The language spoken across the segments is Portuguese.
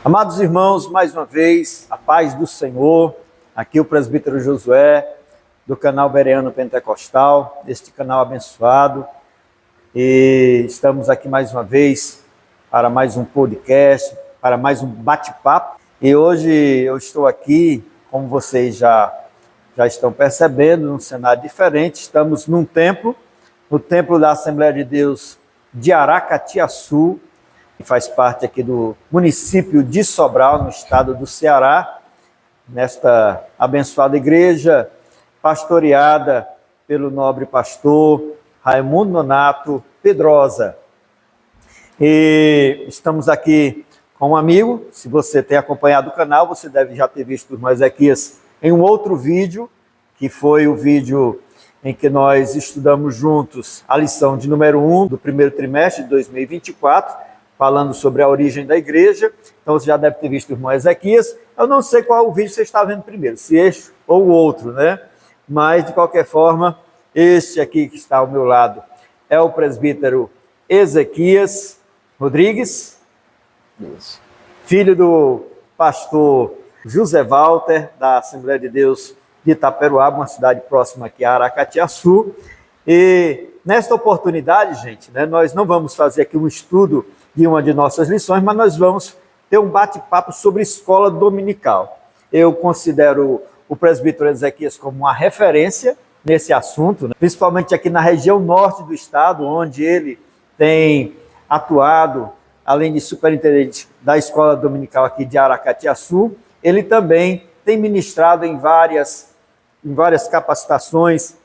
Amados irmãos, mais uma vez, a paz do Senhor. Aqui o presbítero Josué, do canal Bereano Pentecostal, este canal abençoado. E estamos aqui mais uma vez para mais um podcast, para mais um bate-papo. E hoje eu estou aqui, como vocês já estão percebendo, num cenário diferente. Estamos num templo, no templo da Assembleia de Deus de Aracatiaçu, que faz parte aqui do município de Sobral, no estado do Ceará, nesta abençoada igreja, pastoreada pelo nobre pastor Raimundo Nonato Pedrosa. E estamos aqui com um amigo. Se você tem acompanhado o canal, você deve já ter visto o irmão Ezequias em um outro vídeo, que foi o vídeo em que nós estudamos juntos a lição de número 1 do primeiro trimestre de 2024, falando sobre a origem da igreja. Então você já deve ter visto o irmão Ezequias. Eu não sei qual o vídeo você está vendo primeiro, se este ou o outro, né? Mas, de qualquer forma, este aqui que está ao meu lado é o presbítero Ezequias Rodrigues, filho do pastor José Walter, da Assembleia de Deus de Itaperuaba, uma cidade próxima aqui a Aracatiaçu. E nesta oportunidade, gente, né, nós não vamos fazer aqui um estudo de uma de nossas lições, mas nós vamos ter um bate-papo sobre escola dominical. Eu considero o presbítero Ezequias como uma referência nesse assunto, né? Principalmente aqui na região norte do estado, onde ele tem atuado, além de superintendente da escola dominical aqui de Aracatiaçu. Ele também tem ministrado em várias capacitações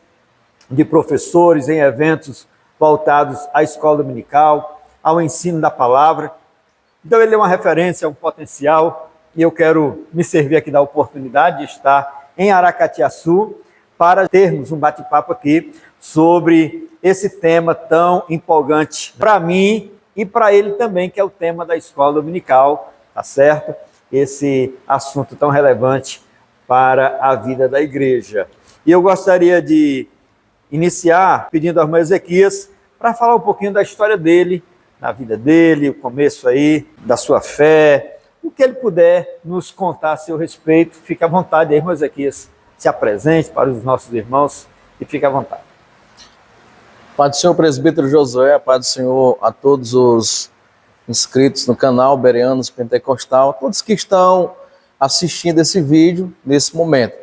de professores, em eventos voltados à escola dominical, ao ensino da palavra. Então ele é uma referência, um potencial, e eu quero me servir aqui da oportunidade de estar em Aracatiaçu para termos um bate-papo aqui sobre esse tema tão empolgante para mim e para ele também, que é o tema da escola dominical, tá certo? Esse assunto tão relevante para a vida da igreja. E eu gostaria de iniciar pedindo ao irmão Ezequias para falar um pouquinho da história dele, na vida dele, o começo aí da sua fé, o que ele puder nos contar a seu respeito. Fique à vontade aí, irmão Ezequias, se apresente para os nossos irmãos e fique à vontade. Pai do Senhor, presbítero Josué, Pai do Senhor a todos os inscritos no canal Bereanos Pentecostal, a todos que estão assistindo esse vídeo nesse momento.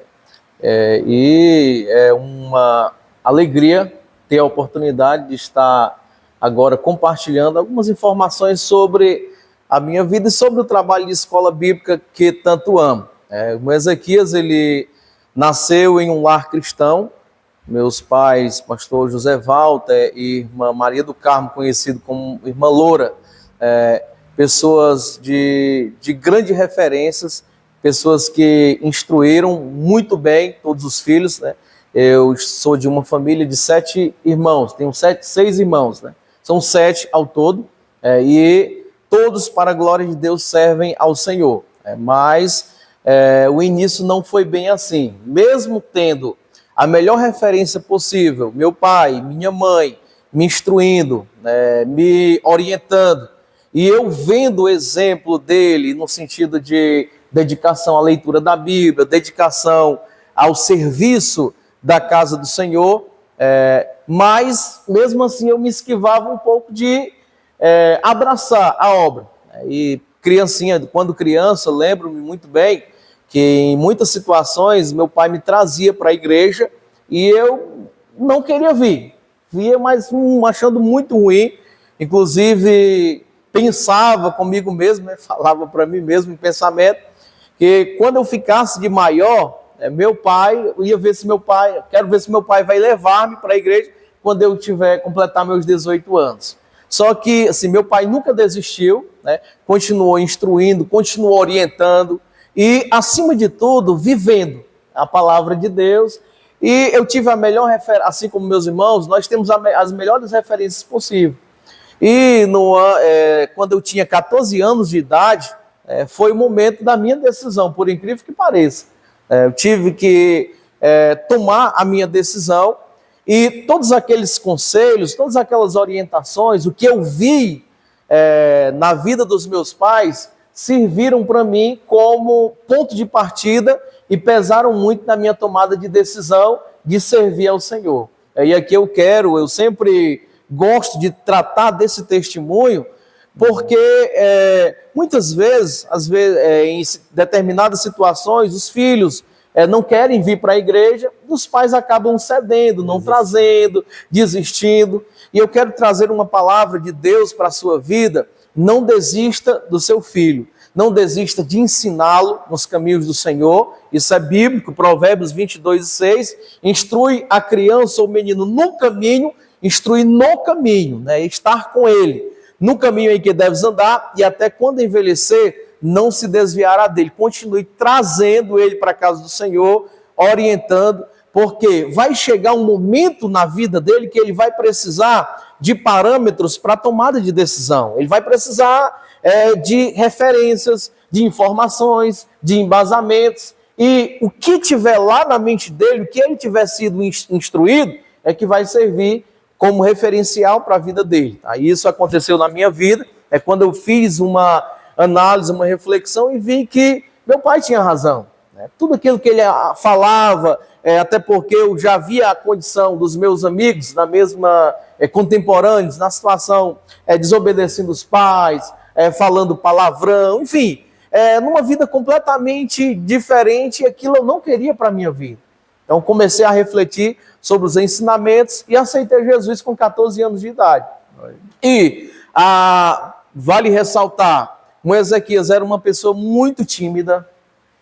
E é uma alegria ter a oportunidade de estar agora compartilhando algumas informações sobre a minha vida e sobre o trabalho de escola bíblica que tanto amo. O Ezequias, ele nasceu em um lar cristão. Meus pais, pastor José Walter e irmã Maria do Carmo, conhecido como irmã Loura, pessoas de grandes referências, pessoas que instruíram muito bem todos os filhos, né? Eu sou de uma família de 7 irmãos, tenho 6 irmãos, né? São 7 ao todo, e todos, para a glória de Deus, servem ao Senhor. Mas o início não foi bem assim. Mesmo tendo a melhor referência possível, meu pai, minha mãe, me instruindo, me orientando, e eu vendo o exemplo dele no sentido de dedicação à leitura da Bíblia, dedicação ao serviço da casa do Senhor, mas mesmo assim eu me esquivava um pouco de abraçar a obra. E criancinha, quando criança, lembro-me muito bem que em muitas situações meu pai me trazia para a igreja e eu não queria vir, via, mas achando muito ruim. Inclusive pensava comigo mesmo, falava para mim mesmo em pensamento, que quando eu ficasse de maior, meu pai, eu ia ver se meu pai, quero ver se meu pai vai levar-me para a igreja quando eu completar meus 18 anos. Só que, assim, meu pai nunca desistiu, né? Continuou instruindo, continuou orientando e, acima de tudo, vivendo a palavra de Deus. E eu tive a melhor referência, assim como meus irmãos, nós temos as melhores referências possíveis. E quando eu tinha 14 anos de idade, foi o momento da minha decisão, por incrível que pareça. Eu tive que tomar a minha decisão e todos aqueles conselhos, todas aquelas orientações, o que eu vi na vida dos meus pais, serviram para mim como ponto de partida e pesaram muito na minha tomada de decisão de servir ao Senhor. E aqui eu sempre gosto de tratar desse testemunho, porque muitas vezes, em determinadas situações, os filhos não querem vir para a igreja, os pais acabam cedendo, não trazendo, desistindo. E eu quero trazer uma palavra de Deus para a sua vida. Não desista do seu filho, não desista de ensiná-lo nos caminhos do Senhor. Isso é bíblico, Provérbios 22:6, instrui a criança ou menino no caminho, instrui no caminho, né? Estar com ele, no caminho em que deves andar, e até quando envelhecer, não se desviará dele. Continue trazendo ele para a casa do Senhor, orientando, porque vai chegar um momento na vida dele que ele vai precisar de parâmetros para tomada de decisão. Ele vai precisar de referências, de informações, de embasamentos, e o que tiver lá na mente dele, o que ele tiver sido instruído, é que vai servir como referencial para a vida dele. Tá? Isso aconteceu na minha vida, quando eu fiz uma análise, uma reflexão e vi que meu pai tinha razão. Né? Tudo aquilo que ele falava, até porque eu já via a condição dos meus amigos, na mesma contemporâneos, na situação desobedecendo os pais, falando palavrão, enfim, numa vida completamente diferente, e aquilo eu não queria para a minha vida. Então comecei a refletir sobre os ensinamentos e aceitei Jesus com 14 anos de idade. E vale ressaltar, o Ezequias era uma pessoa muito tímida,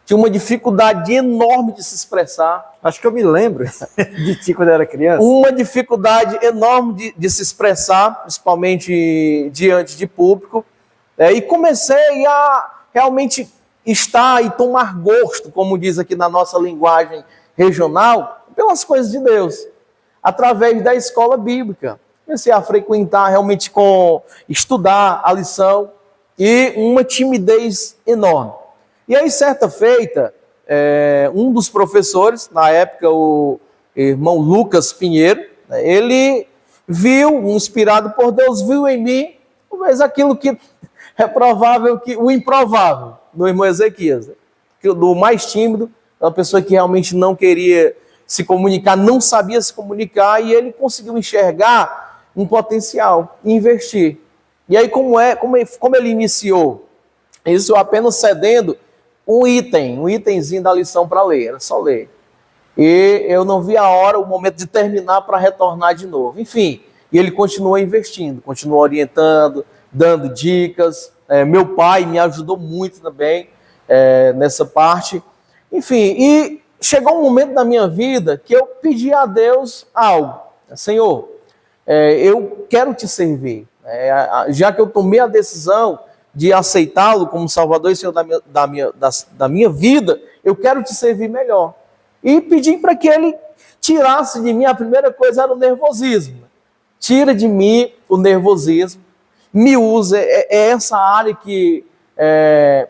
tinha uma dificuldade enorme de se expressar. Acho que eu me lembro de ti quando era criança. Uma dificuldade enorme de se expressar, principalmente diante de público. E comecei a realmente estar e tomar gosto, como diz aqui na nossa linguagem regional, pelas coisas de Deus, através da escola bíblica. Comecei a frequentar realmente estudar a lição, e uma timidez enorme. E aí, certa feita, um dos professores, na época o irmão Lucas Pinheiro, ele viu, inspirado por Deus, viu em mim, talvez aquilo que é provável, o improvável do irmão Ezequias, do mais tímido, uma pessoa que realmente não queria se comunicar, não sabia se comunicar, e ele conseguiu enxergar um potencial e investir. E aí, como ele iniciou? Isso apenas cedendo um itemzinho da lição para ler, era só ler. E eu não vi a hora, o momento de terminar para retornar de novo. Enfim, e ele continuou investindo, continuou orientando, dando dicas. Meu pai me ajudou muito também nessa parte. Enfim, e chegou um momento na minha vida que eu pedi a Deus algo. Senhor, eu quero te servir. Já que eu tomei a decisão de aceitá-lo como Salvador e Senhor da minha vida, eu quero te servir melhor. E pedi para que ele tirasse de mim, a primeira coisa era o nervosismo. Tira de mim o nervosismo, me usa, essa área que,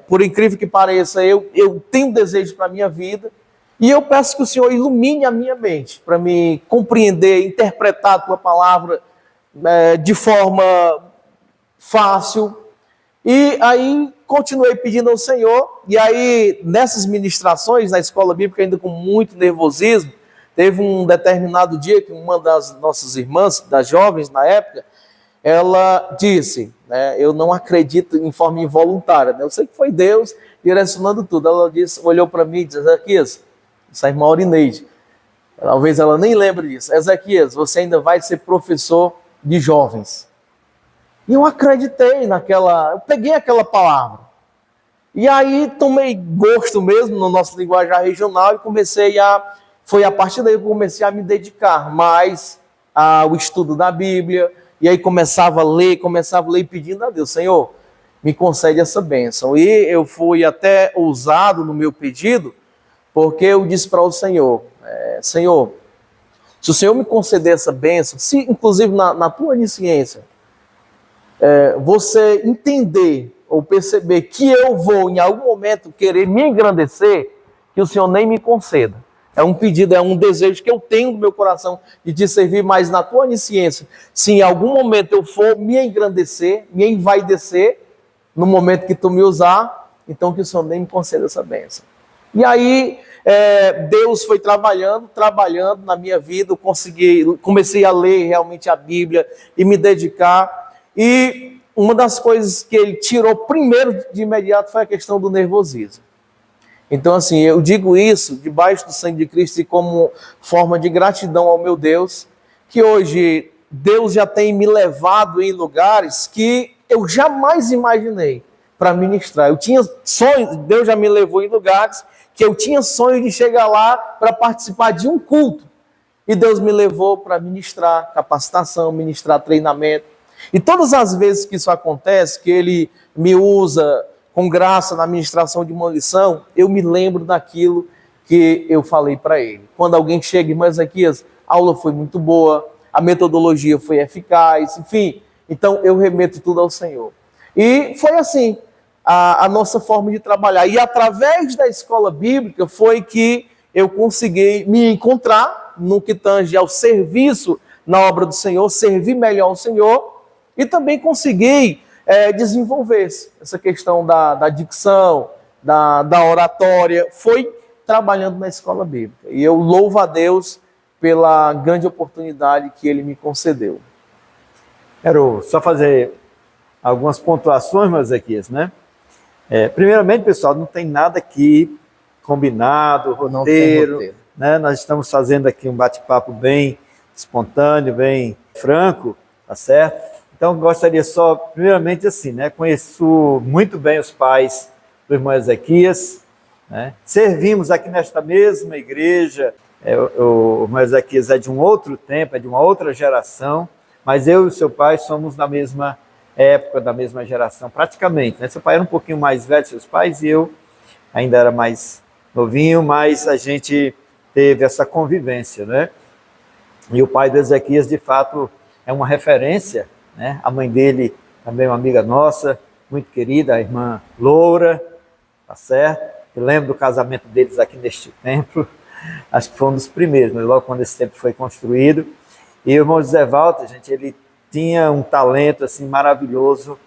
por incrível que pareça, eu tenho desejo para a minha vida, e eu peço que o Senhor ilumine a minha mente, para me compreender, interpretar a tua palavra de forma fácil. E aí continuei pedindo ao Senhor, e aí nessas ministrações na escola bíblica, ainda com muito nervosismo, teve um determinado dia que uma das nossas irmãs, das jovens na época, ela disse, eu não acredito em forma involuntária, eu sei que foi Deus direcionando tudo. Ela disse, olhou para mim e disse, Ezequias, essa irmã Aurineide, talvez ela nem lembre disso, Ezequias, você ainda vai ser professor de jovens. E eu acreditei eu peguei aquela palavra. E aí tomei gosto mesmo no nosso linguajar regional e foi a partir daí que eu comecei a me dedicar mais ao estudo da Bíblia. E aí começava a ler pedindo a Deus, Senhor, me concede essa bênção. E eu fui até ousado no meu pedido, porque eu disse para o Senhor, Senhor, se o Senhor me conceder essa bênção, se inclusive na tua onisciência, você entender ou perceber que eu vou em algum momento querer me engrandecer, que o Senhor nem me conceda. É um pedido, é um desejo que eu tenho no meu coração de te servir, mas na tua onisciência, se em algum momento eu for me engrandecer, me envaidecer, no momento que tu me usar, então que o Senhor nem me conceda essa bênção. E aí, Deus foi trabalhando na minha vida, eu comecei a ler realmente a Bíblia e me dedicar. E uma das coisas que ele tirou primeiro de imediato foi a questão do nervosismo. Então, assim, eu digo isso debaixo do sangue de Cristo e como forma de gratidão ao meu Deus, que hoje Deus já tem me levado em lugares que eu jamais imaginei para ministrar. Eu tinha sonhos, Deus já me levou em lugares que eu tinha sonho de chegar lá para participar de um culto. E Deus me levou para ministrar capacitação, ministrar treinamento. E todas as vezes que isso acontece, que Ele me usa com graça na ministração de uma lição, eu me lembro daquilo que eu falei para Ele. Quando alguém chega, irmão Ezequias, a aula foi muito boa, a metodologia foi eficaz, enfim. Então eu remeto tudo ao Senhor. E foi assim a nossa forma de trabalhar. E através da escola bíblica foi que eu consegui me encontrar no que tange ao serviço na obra do Senhor, servir melhor ao Senhor, e também consegui desenvolver essa questão da dicção, da oratória, foi trabalhando na escola bíblica. E eu louvo a Deus pela grande oportunidade que Ele me concedeu. Quero só fazer algumas pontuações, meus Ezequias, né? Primeiramente, pessoal, não tem nada aqui combinado, roteiro, né? Nós estamos fazendo aqui um bate-papo bem espontâneo, bem franco, tá certo? Então, gostaria só, primeiramente assim, né? Conheço muito bem os pais do irmão Ezequias, né? Servimos aqui nesta mesma igreja, o irmão Ezequias é de um outro tempo, é de uma outra geração, mas eu e o seu pai somos da mesma época, da mesma geração, praticamente, né? Seu pai era um pouquinho mais velho, seus pais, e eu ainda era mais novinho, mas a gente teve essa convivência, né? E o pai do Ezequias, de fato, é uma referência, né? A mãe dele também é uma amiga nossa, muito querida, a irmã Loura, tá certo? Eu lembro do casamento deles aqui neste templo, acho que foi um dos primeiros, mas logo quando esse templo foi construído. E o irmão José Walter, gente, ele tinha um talento assim maravilhoso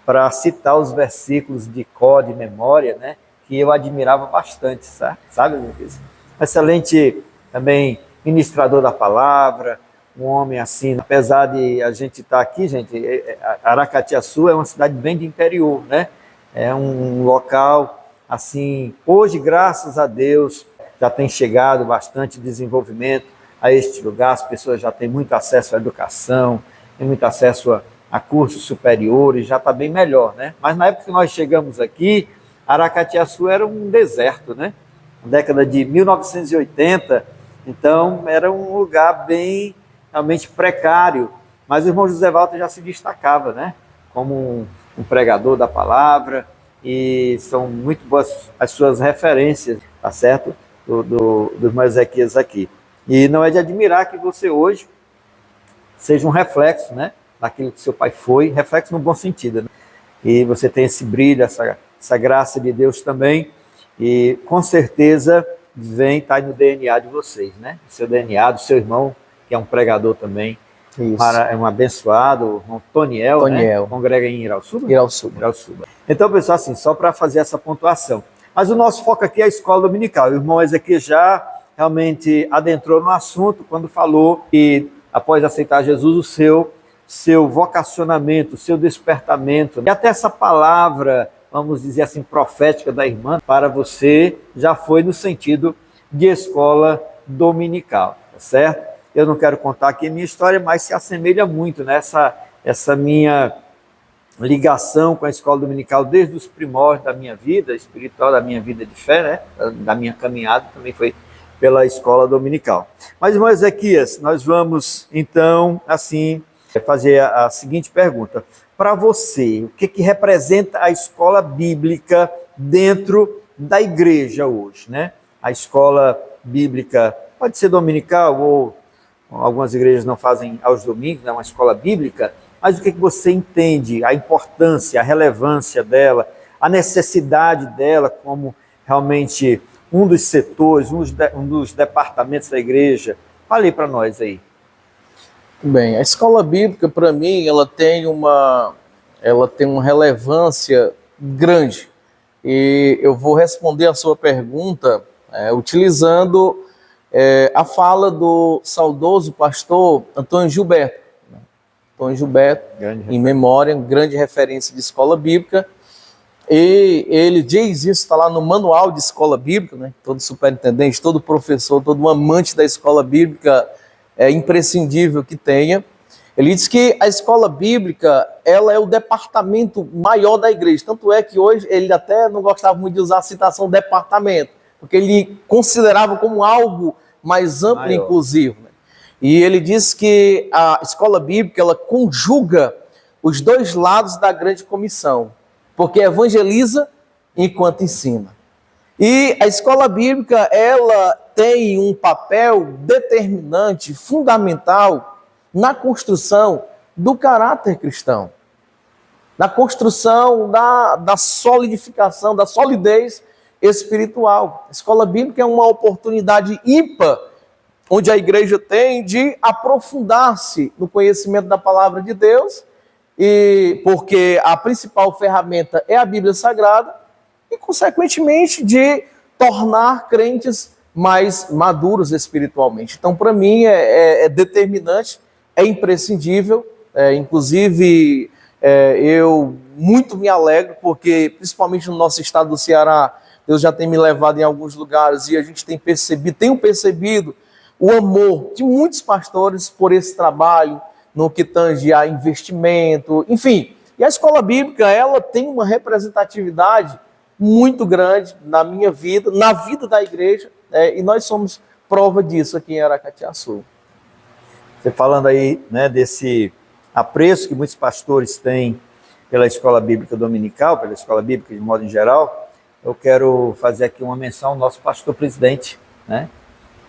para citar os versículos de cor, de memória, né? Que eu admirava bastante, sabe? Excelente também ministrador da palavra, um homem assim, apesar de a gente estar aqui, gente, Aracatiaçu é uma cidade bem de interior, né? É um local assim, hoje, graças a Deus, já tem chegado bastante desenvolvimento a este lugar, as pessoas já têm muito acesso à educação, têm muito acesso a cursos superiores, já está bem melhor, né? Mas na época que nós chegamos aqui, Aracatiaçu era um deserto, né? Na década de 1980, então era um lugar bem, realmente precário, mas o irmão José Walter já se destacava, né? Como um pregador da palavra, e são muito boas as suas referências, tá certo? Do irmão Ezequias aqui. E não é de admirar que você hoje seja um reflexo, né, daquilo que seu pai foi, reflexo no bom sentido, né? E você tem esse brilho, essa graça de Deus também, e com certeza está aí no DNA de vocês, né? O seu DNA, do seu irmão, que é um pregador também, é um abençoado, o irmão Toniel, né? Congrega em Irauçuba? Irauçuba. Então, pessoal, assim, só para fazer essa pontuação. Mas o nosso foco aqui é a escola dominical. O irmão Ezequias já realmente adentrou no assunto quando falou que, após aceitar Jesus, o seu vocacionamento, o seu despertamento, e até essa palavra, vamos dizer assim, profética da irmã, para você, já foi no sentido de escola dominical, tá certo? Eu não quero contar aqui a minha história, mas se assemelha muito nessa minha ligação com a escola dominical desde os primórdios da minha vida espiritual, da minha vida de fé, né? Da minha caminhada, também foi pela escola dominical. Mas, irmão Ezequias, nós vamos, então, assim, fazer a seguinte pergunta. Para você, o que representa a escola bíblica dentro da igreja hoje, né? A escola bíblica pode ser dominical, ou algumas igrejas não fazem aos domingos, né? Uma escola bíblica, mas o que você entende, a importância, a relevância dela, a necessidade dela como realmente um dos setores, um dos departamentos da igreja? Fale para nós aí. Bem, a escola bíblica, para mim, ela tem uma relevância grande. e eu vou responder a sua pergunta utilizando a fala do saudoso pastor Antônio Gilberto. Antônio Gilberto, em memória, grande referência de escola bíblica. E ele diz isso, está lá no manual de escola bíblica, né? Todo superintendente, todo professor, todo amante da escola bíblica é imprescindível que tenha. Ele diz que a escola bíblica, ela é o departamento maior da igreja. Tanto é que hoje ele até não gostava muito de usar a citação departamento, porque ele considerava como algo mais amplo e inclusivo, né? E ele diz que a escola bíblica, ela conjuga os dois lados da grande comissão, porque evangeliza enquanto ensina. E a escola bíblica, ela tem um papel determinante, fundamental, na construção do caráter cristão, na construção da solidificação, da solidez espiritual. A escola bíblica é uma oportunidade ímpar, onde a igreja tem de aprofundar-se no conhecimento da palavra de Deus, e porque a principal ferramenta é a Bíblia Sagrada, e, consequentemente, de tornar crentes mais maduros espiritualmente. Então, para mim, é determinante, é imprescindível, inclusive eu muito me alegro, porque, principalmente no nosso estado do Ceará, Deus já tem me levado em alguns lugares e a gente tenho percebido o amor de muitos pastores por esse trabalho, no que tange a investimento, enfim. E a escola bíblica, ela tem uma representatividade muito grande na minha vida, na vida da igreja, e nós somos prova disso aqui em Aracatiaçu. Você falando aí, né, desse apreço que muitos pastores têm pela escola bíblica dominical, pela escola bíblica de modo em geral, eu quero fazer aqui uma menção ao nosso pastor-presidente, né?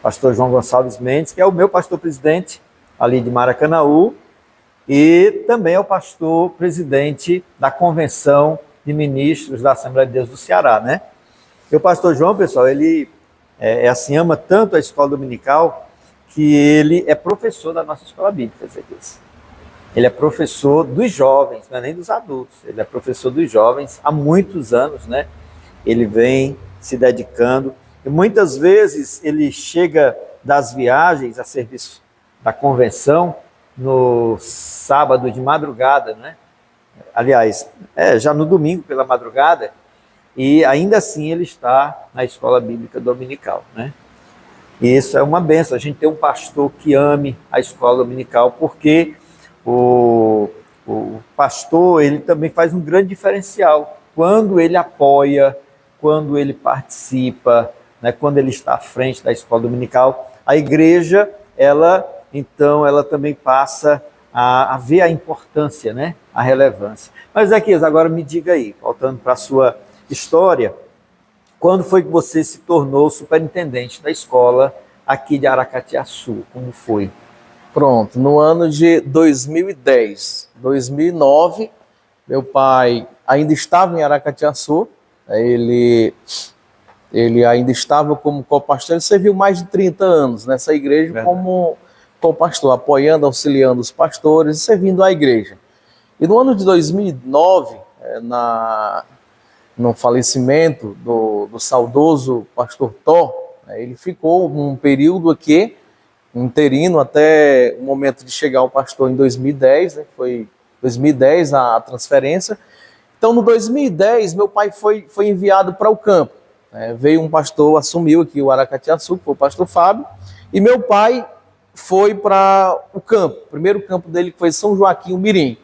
Pastor João Gonçalves Mendes, que é o meu pastor-presidente ali de Maracanaú, e também é o pastor-presidente da Convenção de Ministros da Assembleia de Deus do Ceará, né? E o pastor João, pessoal, ele assim, ama tanto a escola dominical, que ele é professor da nossa escola bíblica, Ezequias. Ele é professor dos jovens, não é nem dos adultos, ele é professor dos jovens há muitos anos, né? Ele vem se dedicando, e muitas vezes ele chega das viagens a serviço da convenção no sábado de madrugada, né? Aliás, já no domingo pela madrugada, e ainda assim ele está na escola bíblica dominical, né? E isso é uma benção, a gente tem um pastor que ame a escola dominical, porque o pastor, ele também faz um grande diferencial, quando ele apoia, quando ele participa, né, quando ele está à frente da escola dominical, a igreja, ela também passa a ver a importância, né, a relevância. Mas, Zequias, agora me diga aí, voltando para a sua história, quando foi que você se tornou superintendente da escola aqui de Aracatiaçu? Como foi? Pronto, no ano de 2010, 2009, meu pai ainda estava em Aracatiaçu, ele ainda estava como co-pastor, ele serviu mais de 30 anos nessa igreja. Verdade. Como co-pastor, apoiando, auxiliando os pastores e servindo a igreja. E no ano de 2009, no falecimento do saudoso pastor Thor, ele ficou um período aqui, interino, até o momento de chegar o pastor em 2010, né? Foi 2010 a transferência. Então, no 2010, meu pai foi enviado para o campo. Veio um pastor, assumiu aqui o Aracatiaçu, que foi o pastor Fábio, e meu pai foi para o campo, o primeiro campo dele que foi São Joaquim, o Mirim.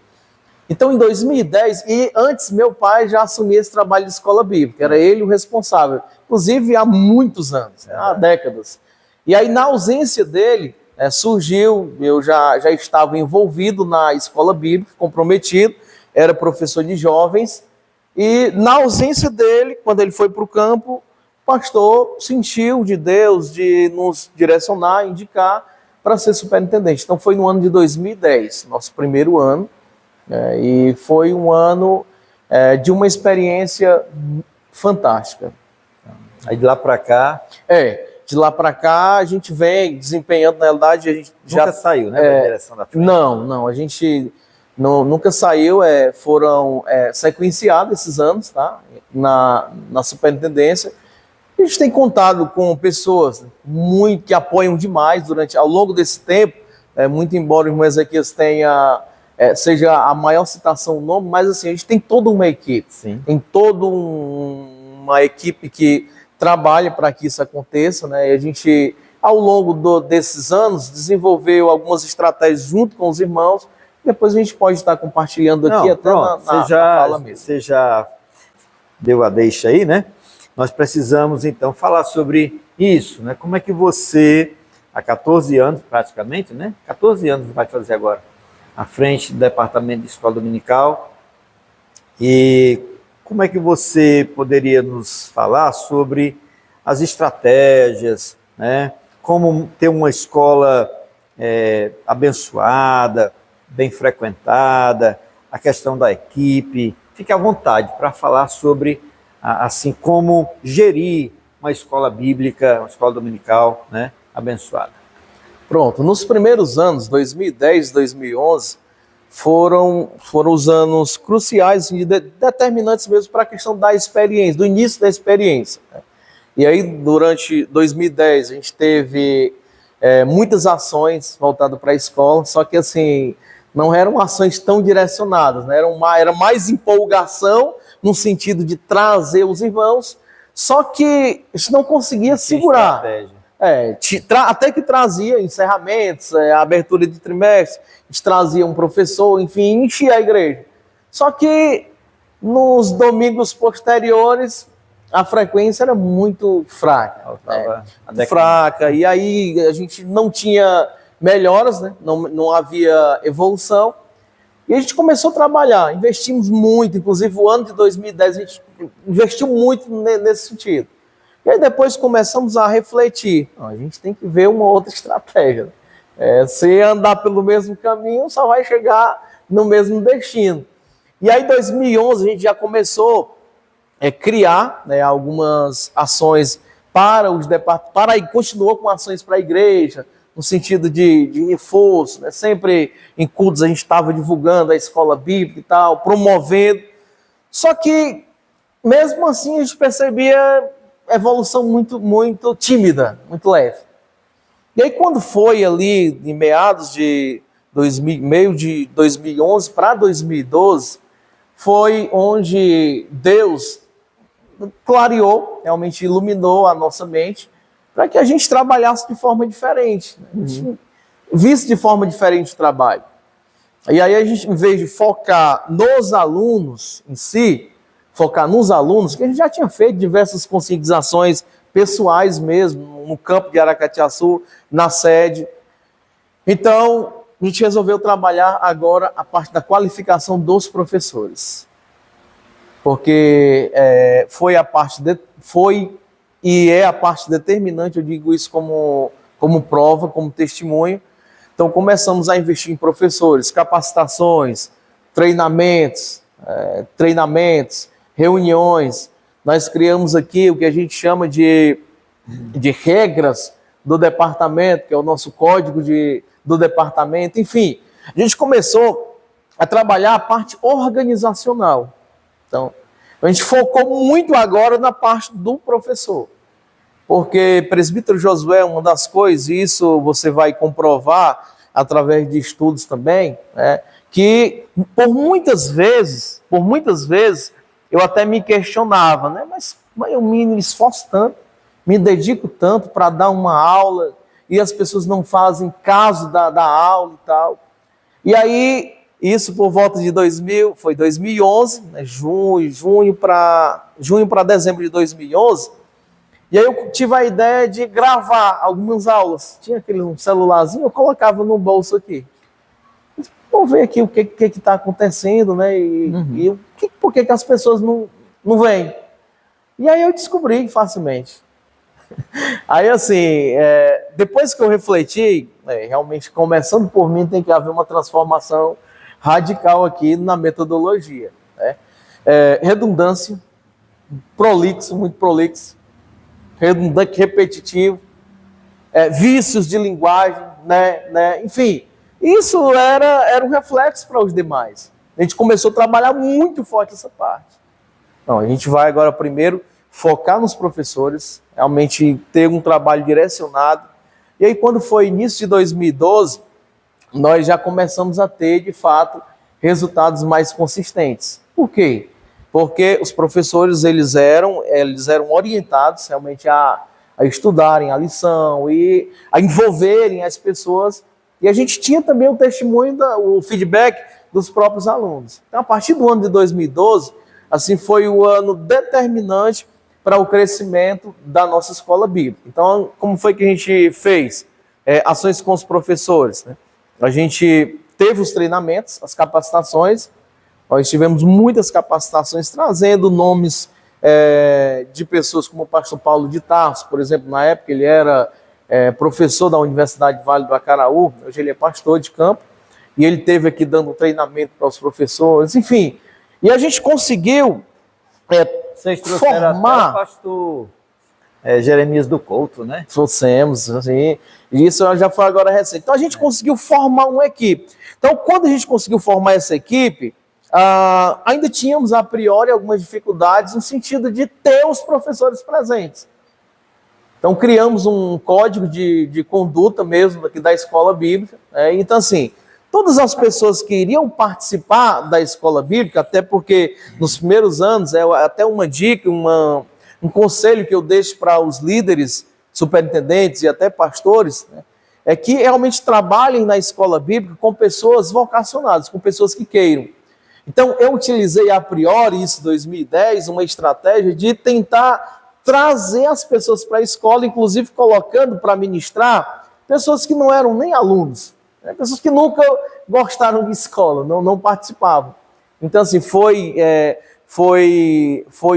Então, em 2010, e antes meu pai já assumia esse trabalho de escola bíblica, era ele o responsável, inclusive há muitos anos, há décadas. E aí, na ausência dele, surgiu, eu já estava envolvido na escola bíblica, comprometido, era professor de jovens, e na ausência dele, quando ele foi para o campo, o pastor sentiu de Deus de nos direcionar, indicar para ser superintendente. Então foi no ano de 2010, nosso primeiro ano, e foi um ano de uma experiência fantástica. Aí de lá para cá... De lá para cá a gente vem desempenhando, na realidade a gente nunca saiu, né, da direção da frente. Não, a gente nunca saiu, foram sequenciados esses anos, tá? Na superintendência. A gente tem contado com pessoas muito que apoiam demais ao longo desse tempo, muito embora o irmão Ezequias seja a maior citação no nome, mas assim, a gente tem toda uma equipe, Sim. tem toda uma equipe que trabalha para que isso aconteça, né? E a gente, ao longo desses anos, desenvolveu algumas estratégias junto com os irmãos. Depois a gente pode estar compartilhando aqui até na fala mesmo. Você já deu a deixa aí, né? Nós precisamos, então, falar sobre isso, né? Como é que você, há 14 anos praticamente, né? 14 anos vai fazer agora, à frente do Departamento de Escola Dominical. E como é que você poderia nos falar sobre as estratégias, né? Como ter uma escola abençoada, bem frequentada, a questão da equipe. Fique à vontade para falar sobre, assim, como gerir uma escola bíblica, uma escola dominical, né, abençoada. Pronto, nos primeiros anos, 2010, 2011, foram os anos cruciais, assim, determinantes mesmo para a questão da experiência, do início da experiência, né? E aí, durante 2010, a gente teve muitas ações voltadas para a escola, só que assim, não eram ações tão direcionadas, né? Era mais empolgação no sentido de trazer os irmãos, só que a gente não conseguia segurar. Até que trazia encerramentos, abertura de trimestre, a gente trazia um professor, enfim, enchia a igreja. Só que nos domingos posteriores, a frequência era muito fraca. Fraca, e aí a gente não tinha melhoras, né? Não havia evolução. E a gente começou a trabalhar, investimos muito, inclusive o ano de 2010 a gente investiu muito nesse sentido. E aí depois começamos a refletir, a gente tem que ver uma outra estratégia. Se andar pelo mesmo caminho, só vai chegar no mesmo destino. E aí em 2011 a gente já começou a criar, né, algumas ações para os departamentos, e continuou com ações para a igreja, no sentido de reforço, né? Sempre em cultos a gente estava divulgando a escola bíblica e tal, promovendo. Só que, mesmo assim, a gente percebia evolução muito, muito tímida, muito leve. E aí, quando foi ali, em meio de 2011 para 2012, foi onde Deus clareou, realmente iluminou a nossa mente, para que a gente trabalhasse de forma diferente, né? A gente visse de forma diferente o trabalho. E aí a gente, em vez de focar nos alunos em si, focar nos alunos, que a gente já tinha feito diversas conscientizações pessoais mesmo, no campo de Aracatiaçu, na sede. Então, a gente resolveu trabalhar agora a parte da qualificação dos professores. Porque foi e é a parte determinante, eu digo isso como prova, como testemunho. Então começamos a investir em professores, capacitações, treinamentos, reuniões. Nós criamos aqui o que a gente chama de regras do departamento, que é o nosso código do departamento. Enfim, a gente começou a trabalhar a parte organizacional. Então, a gente focou muito agora na parte do professor. Porque presbítero Josué, uma das coisas, e isso você vai comprovar através de estudos também, que por muitas vezes, eu até me questionava, né? Mas eu me esforço tanto, me dedico tanto para dar uma aula, e as pessoas não fazem caso da aula e tal. E aí, isso por volta de 2011, né? junho para dezembro de 2011, e aí eu tive a ideia de gravar algumas aulas. Tinha um celularzinho, eu colocava no bolso aqui. Vamos ver aqui o que está acontecendo, né? E por que as pessoas não vêm. E aí eu descobri facilmente. Aí assim, depois que eu refleti, realmente começando por mim, tem que haver uma transformação radical aqui na metodologia, né? Redundância, prolixo, muito prolixo, redundante, repetitivo, vícios de linguagem, né? Enfim, Isso era um reflexo para os demais. A gente começou a trabalhar muito forte essa parte. Então, a gente vai agora primeiro focar nos professores, realmente ter um trabalho direcionado. E aí, quando foi início de 2012, nós já começamos a ter, de fato, resultados mais consistentes. Por quê? Porque os professores eles eram orientados realmente a estudarem a lição e a envolverem as pessoas. E a gente tinha também o testemunho, o feedback dos próprios alunos. Então, a partir do ano de 2012, assim, foi o ano determinante para o crescimento da nossa escola bíblica. Então, como foi que a gente fez? Ações com os professores, né? A gente teve os treinamentos, as capacitações, nós tivemos muitas capacitações trazendo nomes de pessoas como o pastor Paulo de Tarso, por exemplo, na época ele era professor da Universidade Vale do Acaraú, hoje ele é pastor de campo, e ele teve aqui dando treinamento para os professores, enfim. E a gente conseguiu Vocês trouxeram formar... até o pastor Jeremias do Couto, né? Trouxemos, assim, e isso já foi agora recente. Então a gente conseguiu formar uma equipe. Então quando a gente conseguiu formar essa equipe, ainda tínhamos a priori algumas dificuldades no sentido de ter os professores presentes. Então criamos um código de conduta mesmo aqui da escola bíblica. Então assim, todas as pessoas que iriam participar da escola bíblica, até porque nos primeiros anos, até uma dica, um conselho que eu deixo para os líderes, superintendentes e até pastores, né, é que realmente trabalhem na escola bíblica com pessoas vocacionadas, com pessoas que queiram. Então eu utilizei a priori, isso em 2010, uma estratégia de tentar trazer as pessoas para a escola, inclusive colocando para ministrar pessoas que não eram nem alunos, né, pessoas que nunca gostaram de escola, não participavam. Então assim, foi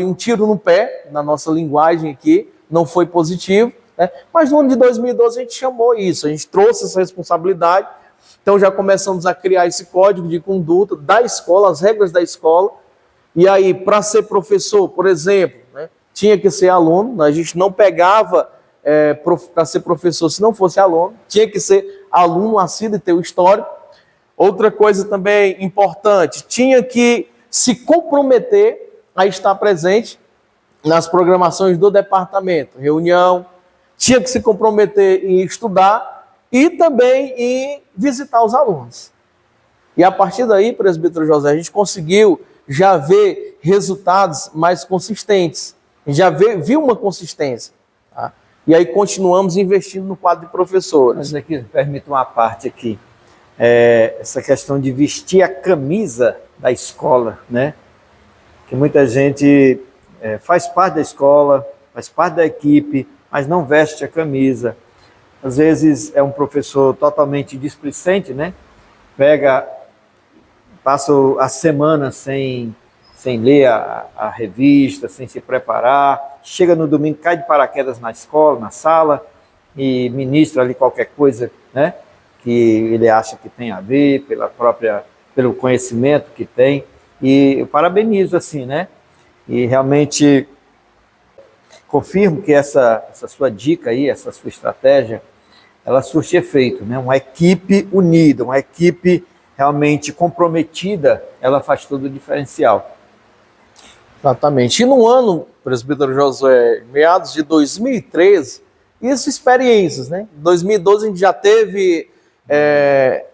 um tiro no pé, na nossa linguagem aqui, não foi positivo, né? Mas no ano de 2012 a gente chamou isso, a gente trouxe essa responsabilidade, então já começamos a criar esse código de conduta da escola, as regras da escola, e aí para ser professor, por exemplo, né, tinha que ser aluno, a gente não pegava para ser professor se não fosse aluno, tinha que ser aluno assíduo e ter o histórico. Outra coisa também importante, tinha que se comprometer a estar presente nas programações do departamento, reunião, tinha que se comprometer em estudar e também em visitar os alunos. E a partir daí, presbítero José, a gente conseguiu já ver resultados mais consistentes, já viu uma consistência. Tá? E aí continuamos investindo no quadro de professores. Mas aqui, permita uma parte aqui, essa questão de vestir a camisa da escola, né? Que muita gente faz parte da escola, faz parte da equipe, mas não veste a camisa. Às vezes é um professor totalmente displicente, né? Passa a semana sem ler a revista, sem se preparar, chega no domingo, cai de paraquedas na escola, na sala, e ministra ali qualquer coisa, né? Que ele acha que tem a ver, pelo conhecimento que tem, e eu parabenizo assim, né? E realmente confirmo que essa sua dica aí, essa sua estratégia, ela surte efeito, né? Uma equipe unida, uma equipe realmente comprometida, ela faz todo o diferencial. Exatamente. E no ano, presbítero Josué, meados de 2013, isso experiências, né? Em 2012 a gente já teve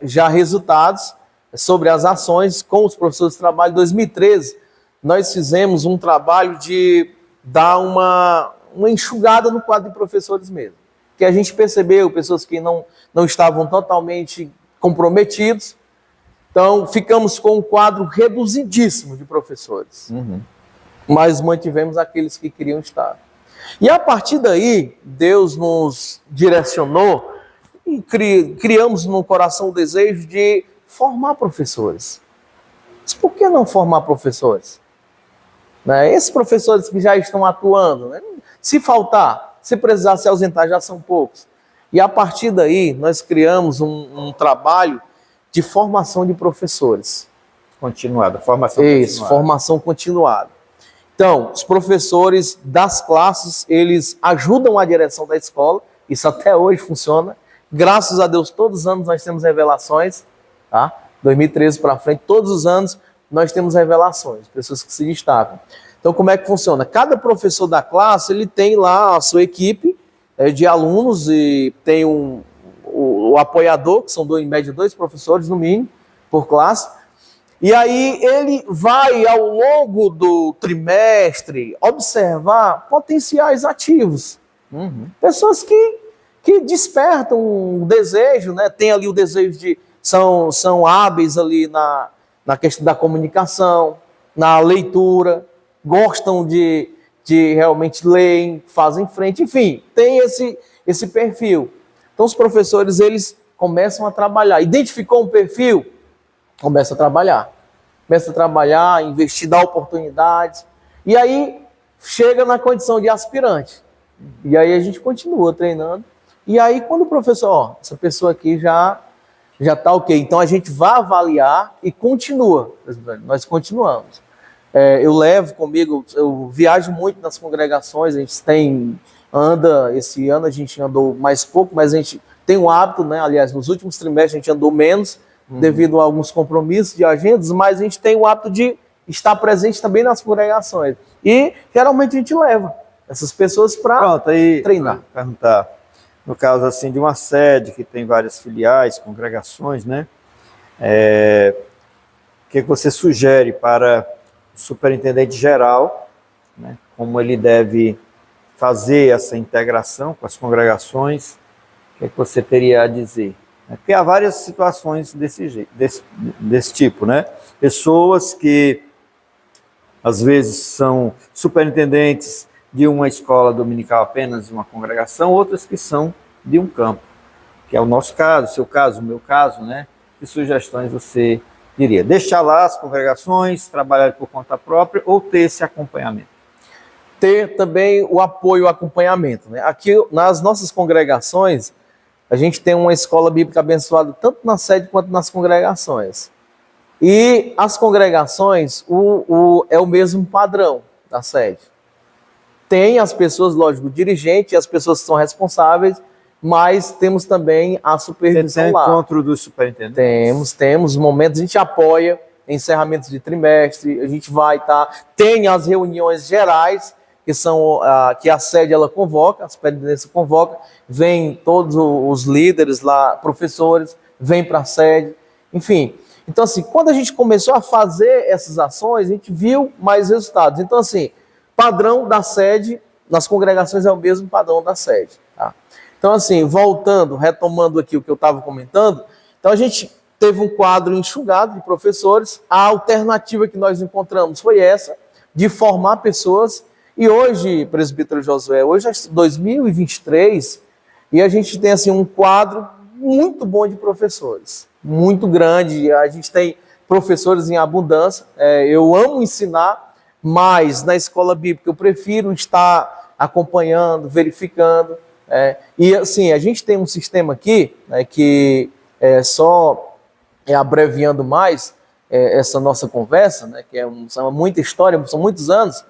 já resultados sobre as ações com os professores de trabalho. Em 2013, nós fizemos um trabalho de dar uma enxugada no quadro de professores mesmo. Que a gente percebeu pessoas que não estavam totalmente comprometidos. Então, ficamos com um quadro reduzidíssimo de professores. Uhum. Mas mantivemos aqueles que queriam estar. E a partir daí, Deus nos direcionou e criamos no coração o desejo de formar professores. Mas por que não formar professores? Né? Esses professores que já estão atuando, né? Se faltar, se precisar se ausentar, já são poucos. E a partir daí, nós criamos um trabalho de formação de professores. Continuada, formação Isso, continuada. formação continuada. Então, os professores das classes, eles ajudam a direção da escola, isso até hoje funciona. Graças a Deus, todos os anos nós temos revelações, tá? 2013 para frente, todos os anos nós temos revelações, pessoas que se destacam. Então, como é que funciona? Cada professor da classe, ele tem lá a sua equipe de alunos e tem o apoiador, que são em média 2 professores no mínimo por classe. E aí ele vai, ao longo do trimestre, observar potenciais ativos. Pessoas que despertam um desejo, né? Tem ali o desejo de... São hábeis ali na questão da comunicação, na leitura, gostam de realmente ler, fazem frente, enfim, tem esse perfil. Então os professores, eles começam a trabalhar. Identificou um perfil? Começa a trabalhar, investir, dar oportunidades, e aí chega na condição de aspirante. E aí a gente continua treinando. E aí quando o professor, essa pessoa aqui já está ok, então a gente vai avaliar e continua. Nós continuamos. Eu levo comigo, eu viajo muito nas congregações, a gente esse ano a gente andou mais pouco, mas a gente tem o hábito, né? Aliás, nos últimos trimestres a gente andou menos, devido a alguns compromissos de agendas, mas a gente tem o hábito de estar presente também nas congregações. E geralmente a gente leva essas pessoas para treinar. Perguntar, no caso assim de uma sede que tem várias filiais, congregações, né? O que você sugere para o superintendente geral, né? Como ele deve fazer essa integração com as congregações? O que você teria a dizer? Porque há várias situações desse tipo, né? Pessoas que às vezes são superintendentes de uma escola dominical apenas, de uma congregação, outras que são de um campo, que é o nosso caso, o seu caso, o meu caso, né? Que sugestões você diria? Deixar lá as congregações, trabalhar por conta própria ou ter esse acompanhamento? Ter também o apoio e o acompanhamento, né? Aqui nas nossas congregações, a gente tem uma escola bíblica abençoada tanto na sede quanto nas congregações. E as congregações é o mesmo padrão da sede. Tem as pessoas, lógico, o dirigente e as pessoas que são responsáveis, mas temos também a supervisão lá. Tem encontro dos superintendentes? Temos momentos, a gente apoia encerramentos de trimestre, a gente vai tem as reuniões gerais, que são que a sede ela convoca, a superintendência convoca, vem todos os líderes lá, professores, vem para a sede, enfim. Então, assim, quando a gente começou a fazer essas ações, a gente viu mais resultados. Então, assim, padrão da sede, nas congregações é o mesmo padrão da sede. Tá? Então, assim, retomando aqui o que eu estava comentando, então a gente teve um quadro enxugado de professores, a alternativa que nós encontramos foi essa, de formar pessoas. E hoje, presbítero Josué, hoje é 2023 e a gente tem assim um quadro muito bom de professores, muito grande. A gente tem professores em abundância. Eu amo ensinar, mas na escola bíblica eu prefiro estar acompanhando, verificando. E assim, a gente tem um sistema aqui, né, que abreviando mais essa nossa conversa, né, que é muita história, são muitos anos.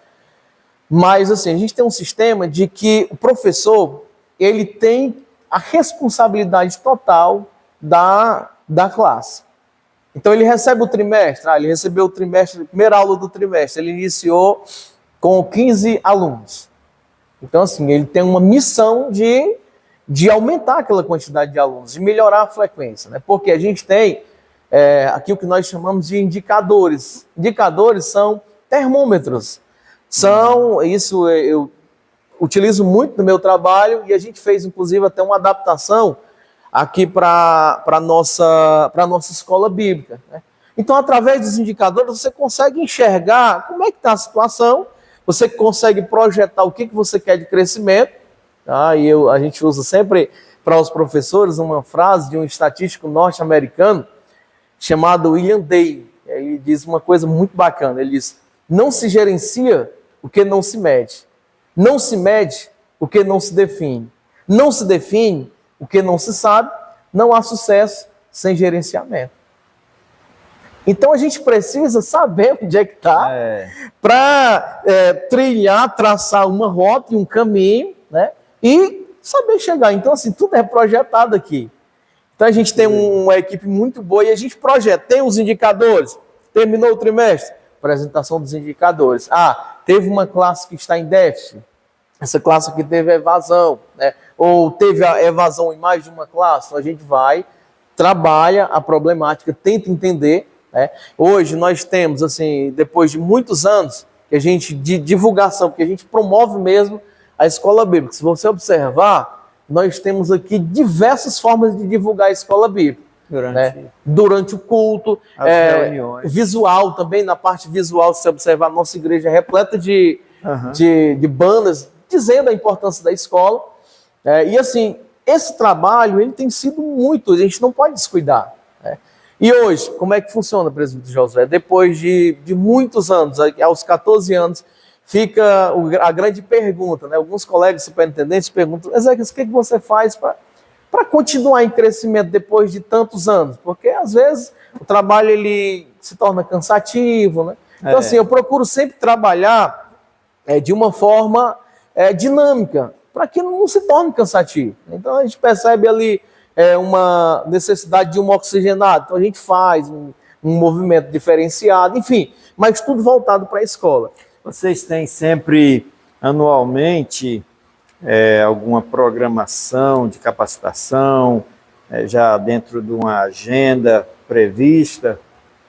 Mas, assim, a gente tem um sistema de que o professor, ele tem a responsabilidade total da classe. Então, ele recebe o trimestre, ele recebeu o trimestre, a primeira aula do trimestre, ele iniciou com 15 alunos. Então, assim, ele tem uma missão de aumentar aquela quantidade de alunos, de melhorar a frequência, né? Porque a gente tem aqui o que nós chamamos de indicadores. Indicadores são termômetros. Isso eu utilizo muito no meu trabalho e a gente fez, inclusive, até uma adaptação aqui para a nossa escola bíblica. Né? Então, através dos indicadores, você consegue enxergar como é que está a situação, você consegue projetar o que você quer de crescimento. Tá? E a gente usa sempre para os professores uma frase de um estatístico norte-americano chamado William Day. Ele diz uma coisa muito bacana, ele diz: não se gerencia o que não se mede. Não se mede o que não se define. Não se define o que não se sabe. Não há sucesso sem gerenciamento. Então a gente precisa saber onde é que está para trilhar, traçar uma rota e um caminho, né? E saber chegar. Então, assim, tudo é projetado aqui. Então, a gente tem uma equipe muito boa e a gente projeta. Tem os indicadores. Terminou o trimestre, apresentação dos indicadores. Ah, teve uma classe que está em déficit. Essa classe aqui teve evasão, né? Ou teve a evasão em mais de uma classe. Então, a gente vai, trabalha a problemática, tenta entender, né? Hoje nós temos, assim, depois de muitos anos que a gente, de divulgação, porque a gente promove mesmo a escola bíblica. Se você observar, nós temos aqui diversas formas de divulgar a escola bíblica. Durante o culto, visual também, na parte visual, se você observar, a nossa igreja é repleta de banners dizendo a importância da escola. E assim, esse trabalho ele tem sido muito, a gente não pode descuidar. Né? E hoje, como é que funciona, presbítero Josué? Depois de muitos anos, aos 14 anos, fica a grande pergunta, né? Alguns colegas superintendentes perguntam, Ezequias, o que você faz para continuar em crescimento depois de tantos anos? Porque, às vezes, o trabalho ele se torna cansativo, né? Então, assim, eu procuro sempre trabalhar de uma forma dinâmica, para que não se torne cansativo. Então, a gente percebe ali uma necessidade de um oxigenado. Então, a gente faz um movimento diferenciado, enfim, mas tudo voltado para a escola. Vocês têm sempre, anualmente, alguma programação de capacitação, já dentro de uma agenda prevista?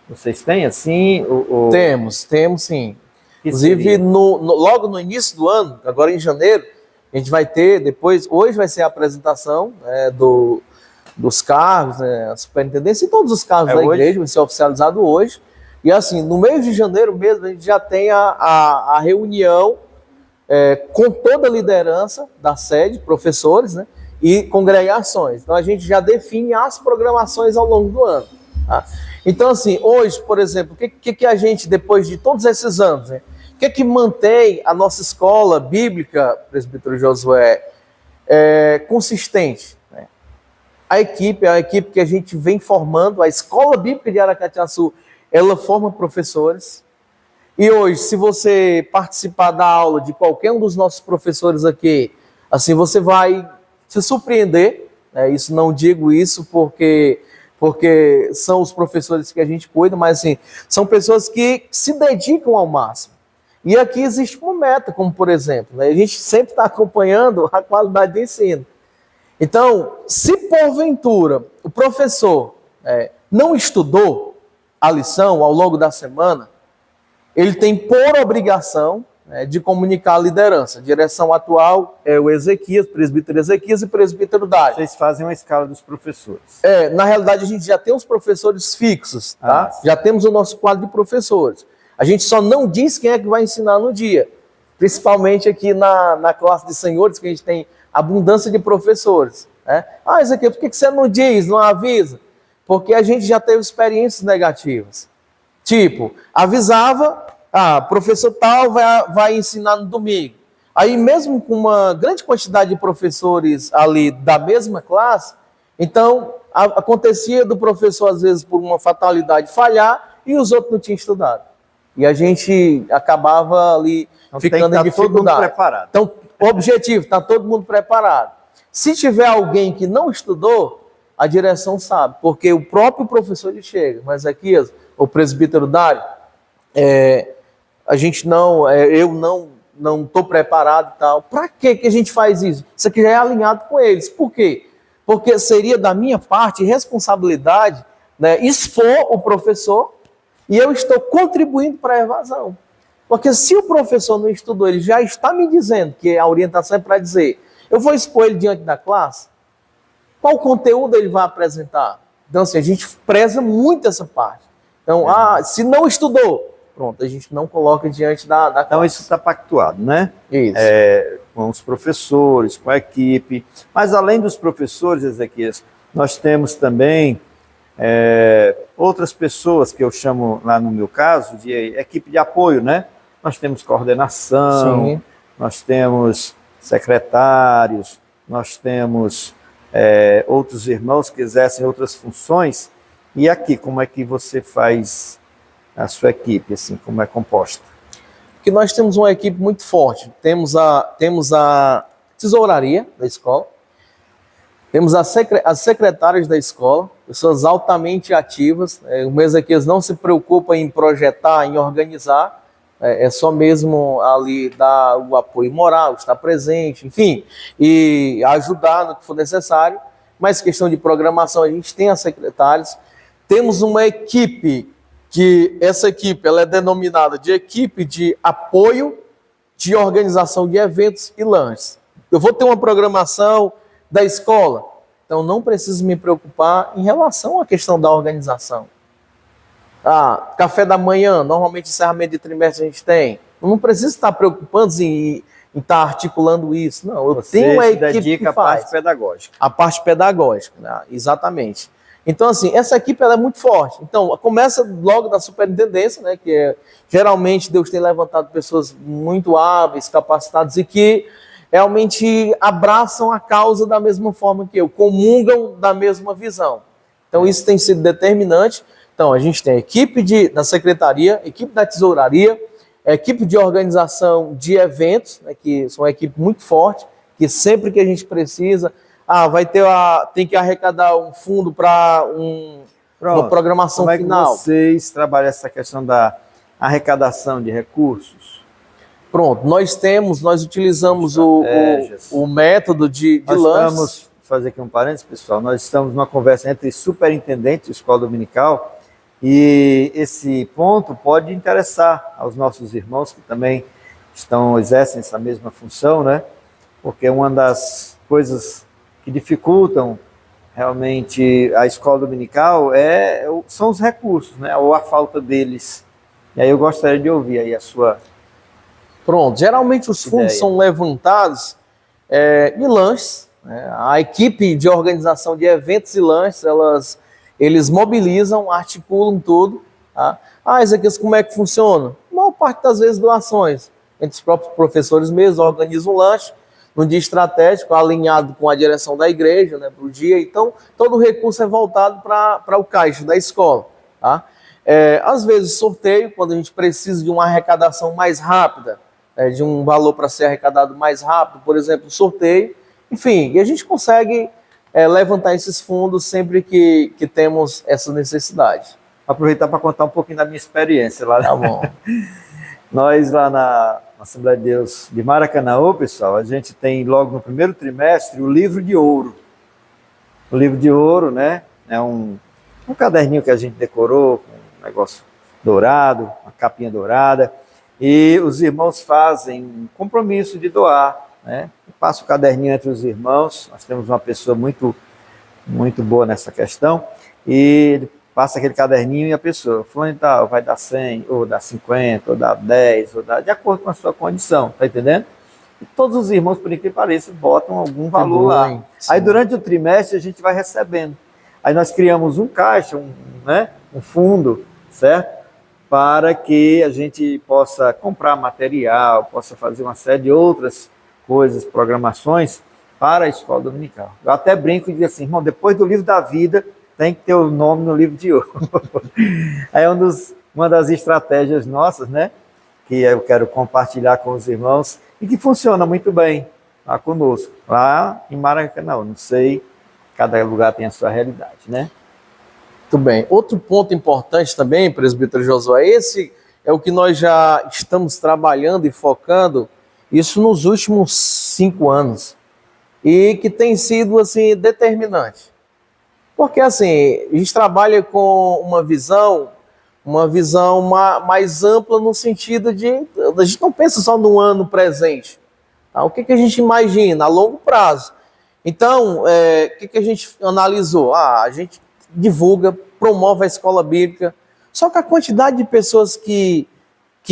Vocês têm assim? Temos sim. Inclusive, logo no início do ano, agora em janeiro, a gente vai ter, hoje vai ser a apresentação dos cargos, a superintendência e todos os cargos da igreja, vai ser oficializado hoje. E assim, no mês de janeiro mesmo, a gente já tem a reunião com toda a liderança da sede, professores, né, e congregações. Então a gente já define as programações ao longo do ano. Tá? Então assim, hoje, por exemplo, o que a gente, depois de todos esses anos, né, o que mantém a nossa escola bíblica, presbítero Josué, consistente? Né? A equipe que a gente vem formando, a Escola Bíblica de Aracatiaçu, ela forma professores. E hoje, se você participar da aula de qualquer um dos nossos professores aqui, assim, você vai se surpreender. Né? Isso não digo isso porque são os professores que a gente cuida, mas assim, são pessoas que se dedicam ao máximo. E aqui existe uma meta, como por exemplo, né? A gente sempre está acompanhando a qualidade do ensino. Então, se porventura o professor não estudou a lição ao longo da semana, ele tem por obrigação de comunicar a liderança. A direção atual é o Ezequias, presbítero Ezequias e presbítero Dário. Vocês fazem uma escala dos professores. Na realidade, a gente já tem os professores fixos, tá? Já temos o nosso quadro de professores. A gente só não diz quem é que vai ensinar no dia. Principalmente aqui na classe de senhores, que a gente tem abundância de professores. Né? Ezequiel, por que você não diz, não avisa? Porque a gente já teve experiências negativas. Tipo, avisava, professor tal vai ensinar no domingo. Aí mesmo com uma grande quantidade de professores ali da mesma classe, então acontecia do professor, às vezes, por uma fatalidade, falhar e os outros não tinham estudado. E a gente acabava ali ficando em dificuldade. Todo mundo preparado. Então, o objetivo, está todo mundo preparado. Se tiver alguém que não estudou, a direção sabe, porque o próprio professor ele chega. Mas aqui, o presbítero Dário, a gente eu não estou preparado e tal. Para que a gente faz isso? Isso aqui já é alinhado com eles. Por quê? Porque seria da minha parte responsabilidade, né, expor o professor e eu estou contribuindo para a evasão. Porque se o professor não estudou, ele já está me dizendo que a orientação é para dizer, eu vou expor ele diante da classe, qual conteúdo ele vai apresentar? Então, assim, a gente preza muito essa parte. Então, se não estudou, pronto, a gente não coloca diante da classe. Então, isso está pactuado, né? Isso. Com os professores, com a equipe. Mas, além dos professores, Ezequias, nós temos também outras pessoas que eu chamo, lá no meu caso, de equipe de apoio, né? Nós temos coordenação, sim, nós temos secretários, nós temos outros irmãos que exercem outras funções. E aqui, como é que você faz a sua equipe, assim, como é composta? Porque nós temos uma equipe muito forte. Temos a tesouraria da escola, temos as secretárias da escola, pessoas altamente ativas. O Ezequias não se preocupa em projetar, em organizar, é só mesmo ali dar o apoio moral, estar presente, enfim, e ajudar no que for necessário. Mas questão de programação, a gente tem as secretárias, temos uma equipe, que essa equipe ela é denominada de equipe de apoio de organização de eventos e lanches. Eu vou ter uma programação da escola, então não preciso me preocupar em relação à questão da organização. Café da manhã, normalmente encerramento de trimestre a gente tem. Eu não preciso estar preocupando em estar articulando isso. Não, eu tenho uma equipe que faz. A parte pedagógica. A parte pedagógica, né? Exatamente. Então, assim, essa equipe ela é muito forte. Então, começa logo da superintendência, né? Que geralmente Deus tem levantado pessoas muito hábeis, capacitadas e que realmente abraçam a causa da mesma forma que eu, comungam da mesma visão. Então, isso tem sido determinante. Então, a gente tem a equipe da secretaria, equipe da tesouraria, a equipe de organização de eventos, né, que são uma equipe muito forte, que sempre que a gente precisa, tem que arrecadar um fundo para uma programação final. Como é que vocês trabalham essa questão da arrecadação de recursos? Pronto, nós utilizamos o método de lances. Fazer aqui um parênteses, pessoal, nós estamos numa conversa entre superintendente e escola dominical, e esse ponto pode interessar aos nossos irmãos que também exercem essa mesma função, né? Porque uma das coisas que dificultam realmente a escola dominical são os recursos, né? Ou a falta deles. E aí eu gostaria de ouvir aí a sua... Pronto, geralmente os fundos são levantados de lanches, né? A equipe de organização de eventos e lanches, eles mobilizam, articulam tudo. Tá? Ezequias, como é que funciona? A maior parte das vezes doações. Entre os próprios professores mesmos organizam um lanche, num dia estratégico, alinhado com a direção da igreja, né, para o dia. Então, todo o recurso é voltado para o caixa da escola. Tá? Às vezes, sorteio, quando a gente precisa de uma arrecadação mais rápida, de um valor para ser arrecadado mais rápido, por exemplo, sorteio. Enfim, e a gente consegue levantar esses fundos sempre que temos essa necessidade. Aproveitar para contar um pouquinho da minha experiência lá. Tá bom. Nós lá na Assembleia de Deus de Maracanã, pessoal, a gente tem logo no primeiro trimestre o livro de ouro. O livro de ouro, né, é um caderninho que a gente decorou com um negócio dourado, uma capinha dourada, e os irmãos fazem um compromisso de doar, né? Passa o caderninho entre os irmãos, nós temos uma pessoa muito, muito boa nessa questão, e ele passa aquele caderninho e a pessoa, fulano tal, vai dar 100, ou dá 50, ou dá 10, ou dá, de acordo com a sua condição, tá entendendo? E todos os irmãos, por incrível que pareça, botam algum valor lá. Sim. Aí durante o trimestre a gente vai recebendo. Aí nós criamos um caixa, um fundo, certo? Para que a gente possa comprar material, possa fazer uma série de outras coisas, programações para a escola dominical. Eu até brinco e digo assim, irmão, depois do livro da vida, tem que ter o nome no livro de ouro. É uma das estratégias nossas, né? Que eu quero compartilhar com os irmãos e que funciona muito bem lá conosco. Lá em Maracanã, não sei, cada lugar tem a sua realidade, né? Muito bem. Outro ponto importante também, presbítero Josué, esse é o que nós já estamos trabalhando e focando, isso nos últimos 5 anos, e que tem sido assim, determinante. Porque assim, a gente trabalha com uma visão mais ampla no sentido de, a gente não pensa só no ano presente. Tá? O que a gente imagina a longo prazo? Então, o que a gente analisou? A gente divulga, promove a escola bíblica, só que a quantidade de pessoas que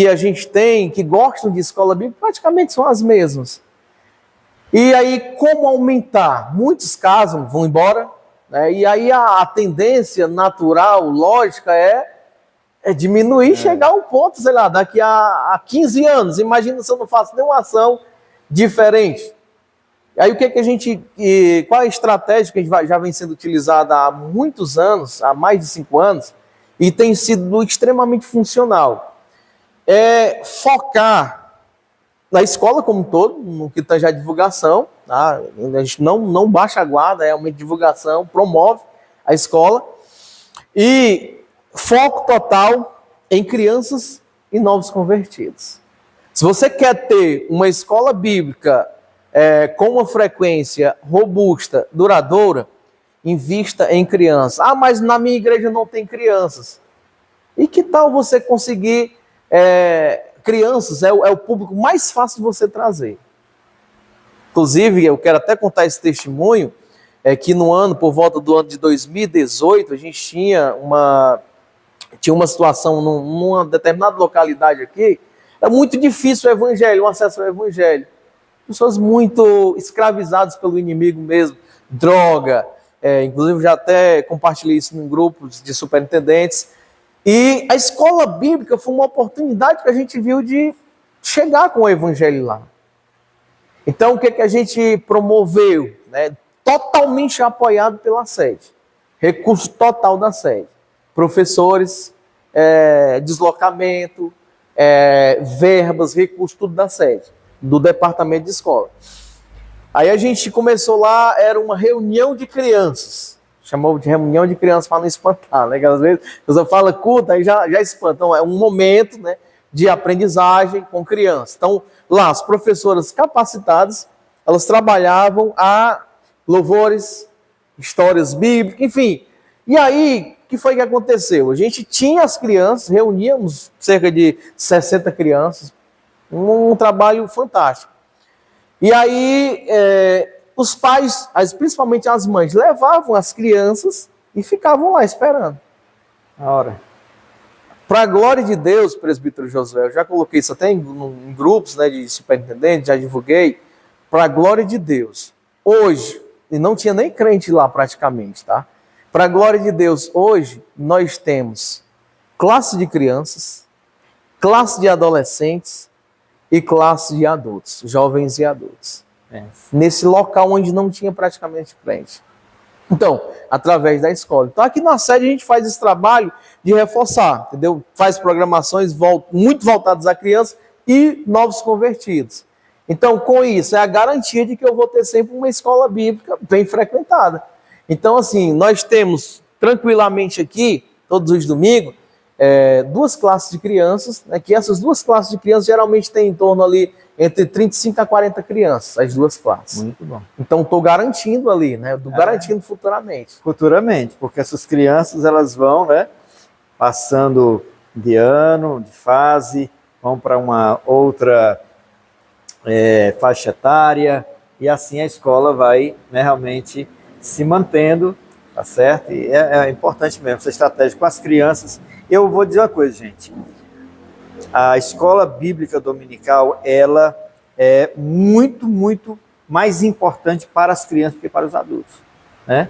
a gente tem, que gostam de escola bíblica, praticamente são as mesmas. E aí, como aumentar? Muitos casos vão embora, né? E aí a tendência natural, lógica, é diminuir, chegar a um ponto, sei lá, daqui a 15 anos. Imagina se eu não faço nenhuma ação diferente. Aí o que a gente, qual a estratégia que já vem sendo utilizada há muitos anos, há mais de 5 anos, e tem sido extremamente funcional? É focar na escola como um todo, no que tange a divulgação, tá? A gente não baixa a guarda, é uma divulgação, promove a escola, e foco total em crianças e novos convertidos. Se você quer ter uma escola bíblica com uma frequência robusta, duradoura, invista em crianças. Ah, mas na minha igreja não tem crianças. E que tal você conseguir crianças? É o público mais fácil de você trazer. Inclusive, eu quero até contar esse testemunho, que por volta do ano de 2018, a gente tinha uma situação numa determinada localidade aqui. É muito difícil o evangelho, o acesso ao evangelho. Pessoas muito escravizadas pelo inimigo mesmo, droga. Inclusive, já até compartilhei isso em grupos de superintendentes. E a escola bíblica foi uma oportunidade que a gente viu de chegar com o evangelho lá. Então, o que a gente promoveu? Totalmente apoiado pela sede. Recurso total da sede. Professores, deslocamento, verbas, recursos, tudo da sede, do departamento de escola. Aí a gente começou lá, era uma reunião de crianças. Chamou de reunião de crianças para não espantar, né? Que às vezes você fala culto, aí já espanta. Então, é um momento, né, de aprendizagem com crianças. Então, lá, as professoras capacitadas, elas trabalhavam a louvores, histórias bíblicas, enfim. E aí, o que foi que aconteceu? A gente tinha as crianças, reuníamos cerca de 60 crianças, um trabalho fantástico. E aí, os pais, principalmente as mães, levavam as crianças e ficavam lá esperando. A hora. Para a glória de Deus, presbítero Josué, eu já coloquei isso até em grupos, né, de superintendente, já divulguei. Para a glória de Deus, hoje, e não tinha nem crente lá praticamente, tá? Para a glória de Deus, hoje nós temos classe de crianças, classe de adolescentes e classe de adultos, jovens e adultos. Nesse local onde não tinha praticamente crente. Então, através da escola. Então, aqui na sede a gente faz esse trabalho de reforçar, entendeu? Faz programações muito voltadas a crianças e novos convertidos. Então, com isso, é a garantia de que eu vou ter sempre uma escola bíblica bem frequentada. Então, assim, nós temos tranquilamente aqui, todos os domingos, 2 classes de crianças, né, que essas 2 classes de crianças geralmente têm em torno ali entre 35 a 40 crianças, as 2 classes. Muito bom. Então, estou garantindo ali, né? Garantindo futuramente. Futuramente, porque essas crianças, elas vão, né, passando de ano, de fase, vão para uma outra faixa etária, e assim a escola vai, né, realmente se mantendo, tá certo? E é importante mesmo essa estratégia com as crianças. Eu vou dizer uma coisa, gente. A escola bíblica dominical, ela é muito, muito mais importante para as crianças do que para os adultos, né?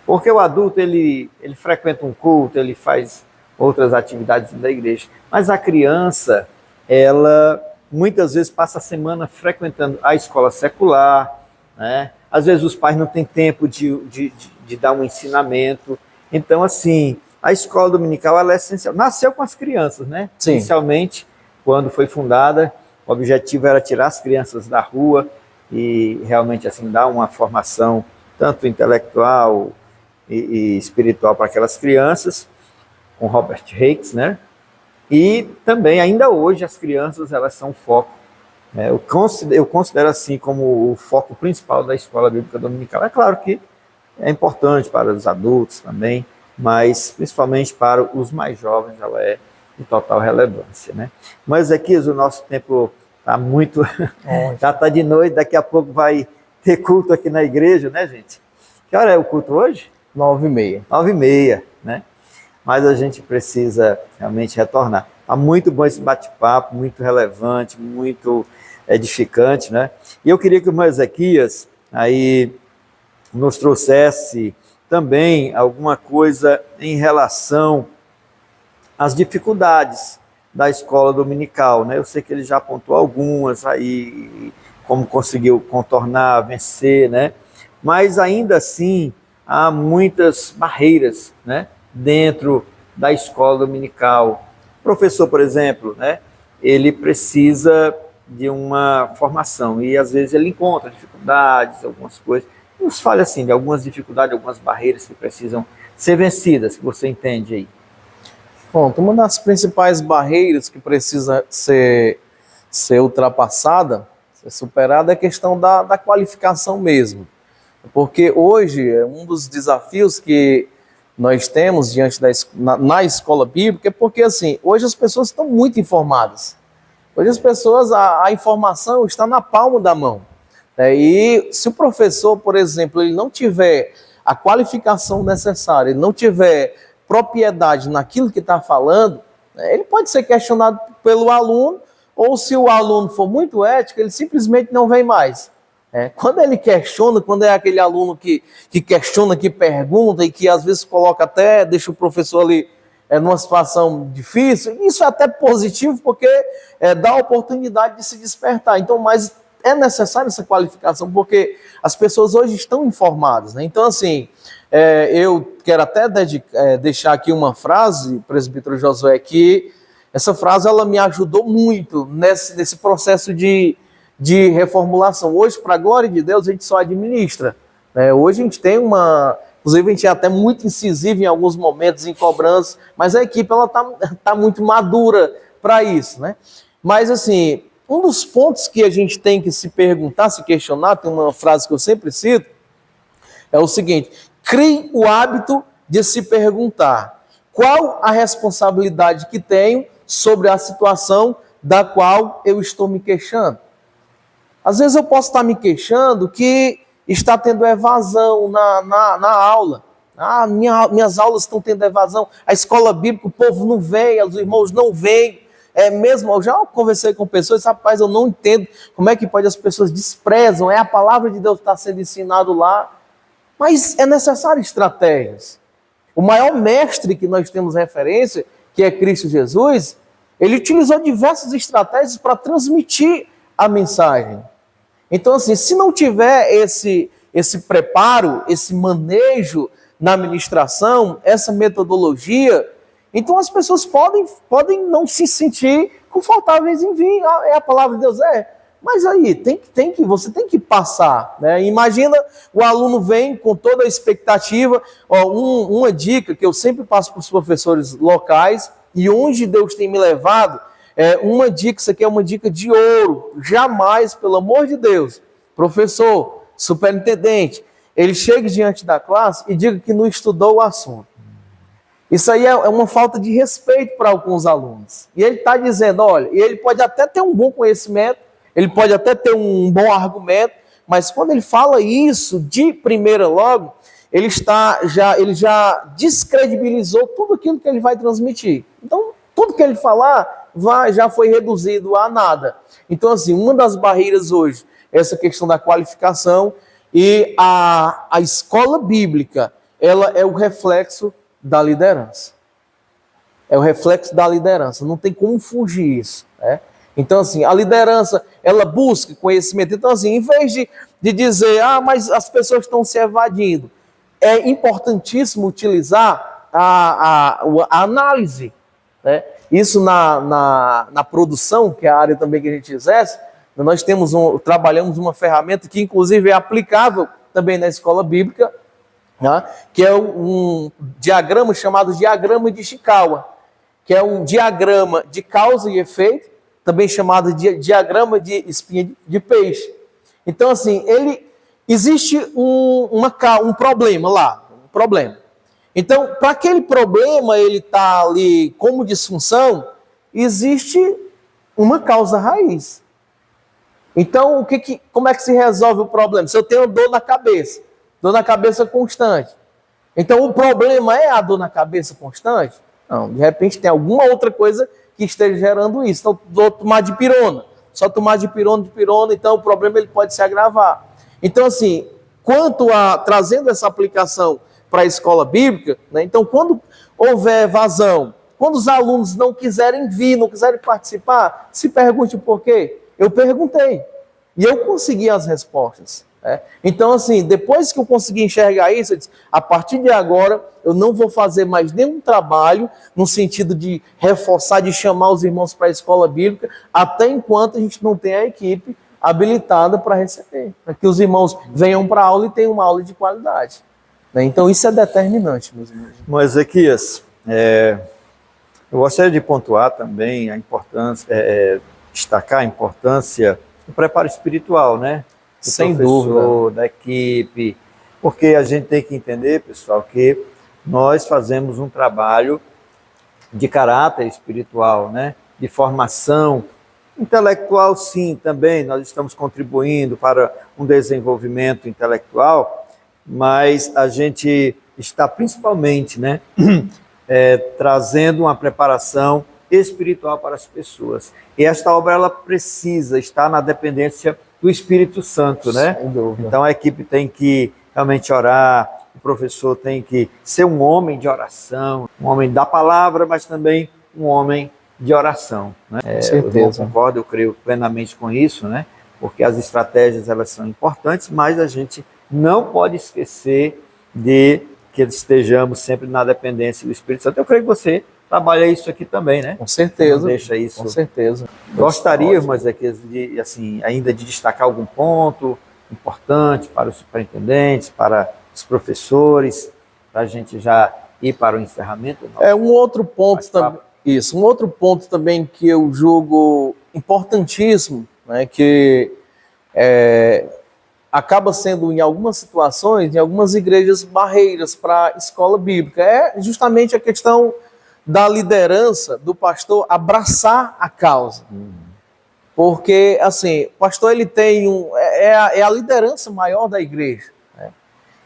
Porque o adulto, ele frequenta um culto, ele faz outras atividades da igreja, mas a criança, ela muitas vezes passa a semana frequentando a escola secular, né? Às vezes os pais não têm tempo de dar um ensinamento. Então, assim, a escola dominical, ela é essencial. Nasceu com as crianças, né? Sim. Inicialmente, quando foi fundada, o objetivo era tirar as crianças da rua e realmente, assim, dar uma formação tanto intelectual e espiritual para aquelas crianças, com Robert Hakes, né? E também, ainda hoje, as crianças, elas são o foco. Eu considero assim como o foco principal da escola bíblica dominical. É claro que é importante para os adultos também, mas principalmente para os mais jovens ela é de total relevância, né? Mas aqui o nosso tempo está muito... já está de noite, daqui a pouco vai ter culto aqui na igreja, né, gente? Que hora é o culto hoje? 9h30. 9h30, né? Mas a gente precisa realmente retornar. Está muito bom esse bate-papo, muito relevante, muito edificante, né? E eu queria que o irmão Ezequias aí nos trouxesse também alguma coisa em relação às dificuldades da escola dominical, né? Eu sei que ele já apontou algumas aí, como conseguiu contornar, vencer, né? Mas ainda assim há muitas barreiras, né, dentro da escola dominical. O professor, por exemplo, né, ele precisa de uma formação. E às vezes ele encontra dificuldades, algumas coisas. Nos fale assim, de algumas dificuldades, algumas barreiras que precisam ser vencidas, que você entende aí. Bom, uma das principais barreiras que precisa ser ultrapassada, ser superada, é a questão da qualificação mesmo. Porque hoje, um dos desafios que nós temos diante na escola bíblica é porque, assim, hoje as pessoas estão muito informadas. Hoje as pessoas, a informação está na palma da mão. E se o professor, por exemplo, ele não tiver a qualificação necessária, ele não tiver propriedade naquilo que está falando, ele pode ser questionado pelo aluno, ou se o aluno for muito ético, ele simplesmente não vem mais. Quando ele questiona, quando é aquele aluno que questiona, que pergunta e que às vezes coloca até, deixa o professor ali numa situação difícil, isso é até positivo porque dá a oportunidade de se despertar. Então, mas é necessária essa qualificação porque as pessoas hoje estão informadas, né? Então, assim, eu quero até deixar aqui uma frase, presbítero Josué, que essa frase ela me ajudou muito nesse processo de reformulação. Hoje, para a glória de Deus, a gente só administra. Hoje a gente tem inclusive a gente é até muito incisivo em alguns momentos em cobrança, mas a equipe ela tá muito madura para isso, né? Mas assim, um dos pontos que a gente tem que se perguntar, se questionar, tem uma frase que eu sempre cito, é o seguinte: crie o hábito de se perguntar qual a responsabilidade que tenho sobre a situação da qual eu estou me queixando. Às vezes eu posso estar me queixando que está tendo evasão na aula. Minhas aulas estão tendo evasão. A escola bíblica, o povo não vem, os irmãos não vêm. Mesmo, eu já conversei com pessoas, rapaz, eu não entendo como é que pode as pessoas desprezam, a palavra de Deus está sendo ensinado lá. Mas é necessário estratégias. O maior mestre que nós temos referência, que é Cristo Jesus, ele utilizou diversas estratégias para transmitir a mensagem. Então, assim, se não tiver esse preparo, esse manejo na ministração, essa metodologia, então as pessoas podem não se sentir confortáveis em vir. A palavra de Deus mas aí você tem que passar, né? Imagina o aluno vem com toda a expectativa. Uma dica que eu sempre passo para os professores locais e onde Deus tem me levado, uma dica, isso aqui é uma dica de ouro. Jamais, pelo amor de Deus, professor, superintendente, ele chegue diante da classe e diga que não estudou o assunto. Isso aí é uma falta de respeito para alguns alunos. E ele está dizendo, olha, e ele pode até ter um bom conhecimento, ele pode até ter um bom argumento, mas quando ele fala isso de primeira logo, ele já descredibilizou tudo aquilo que ele vai transmitir. Então, tudo que ele falar já foi reduzido a nada. Então, assim, uma das barreiras hoje é essa questão da qualificação, e a escola bíblica, ela é o reflexo da liderança. É o reflexo da liderança, não tem como fugir isso, né? Então, assim, a liderança, ela busca conhecimento. Então, assim, em vez de dizer, mas as pessoas estão se evadindo, é importantíssimo utilizar a análise, né? Isso na produção, que é a área também que a gente exerce, nós trabalhamos uma ferramenta que, inclusive, é aplicável também na escola bíblica, né? Que é um diagrama chamado diagrama de Ishikawa, que é um diagrama de causa e efeito, também chamado de diagrama de espinha de peixe. Então, assim, existe um problema lá, um problema. Então, para aquele problema ele estar ali como disfunção, existe uma causa raiz. Então, como é que se resolve o problema? Se eu tenho dor na cabeça constante, então o problema é a dor na cabeça constante? Não, de repente tem alguma outra coisa que esteja gerando isso. Então, vou tomar dipirona, só tomar dipirona, então o problema ele pode se agravar. Então, assim, quanto a trazendo essa aplicação para a escola bíblica, né? Então, quando houver evasão, quando os alunos não quiserem vir, não quiserem participar, se pergunte por quê. Eu perguntei e eu consegui as respostas. né? Então, assim, depois que eu consegui enxergar isso, eu disse, a partir de agora, eu não vou fazer mais nenhum trabalho no sentido de reforçar, de chamar os irmãos para a escola bíblica, até enquanto a gente não tem a equipe habilitada para receber, para que os irmãos venham para a aula e tenham uma aula de qualidade, né? Então, isso é determinante, meus irmãos. Mas, Ezequias, eu gostaria de pontuar também a importância, destacar a importância do preparo espiritual, né? Do Sem professor, dúvida. da equipe, porque a gente tem que entender, pessoal, que nós fazemos um trabalho de caráter espiritual, né? De formação intelectual, sim, também. Nós estamos contribuindo para um desenvolvimento intelectual, mas a gente está principalmente, né? Trazendo uma preparação espiritual para as pessoas. E esta obra ela precisa estar na dependência do Espírito Santo, né? Sem dúvida. Então a equipe tem que realmente orar, o professor tem que ser um homem de oração, um homem da palavra, mas também um homem de oração, né? Com certeza. Eu concordo, eu creio plenamente com isso, né? Porque as estratégias elas são importantes, mas a gente não pode esquecer de que estejamos sempre na dependência do Espírito Santo. Eu creio que você trabalha isso aqui também, né? Com certeza. Não deixa isso. Com certeza. Gostaria, mas aqui de, assim, ainda de destacar algum ponto importante para os superintendentes, para os professores, para a gente já ir para o encerramento. Um outro ponto também. Isso, um outro ponto também que eu julgo importantíssimo, né, que acaba sendo, em algumas situações, em algumas igrejas, barreiras para a escola bíblica, é justamente a questão da liderança do pastor abraçar a causa. Porque, assim, o pastor ele tem a liderança maior da igreja, né?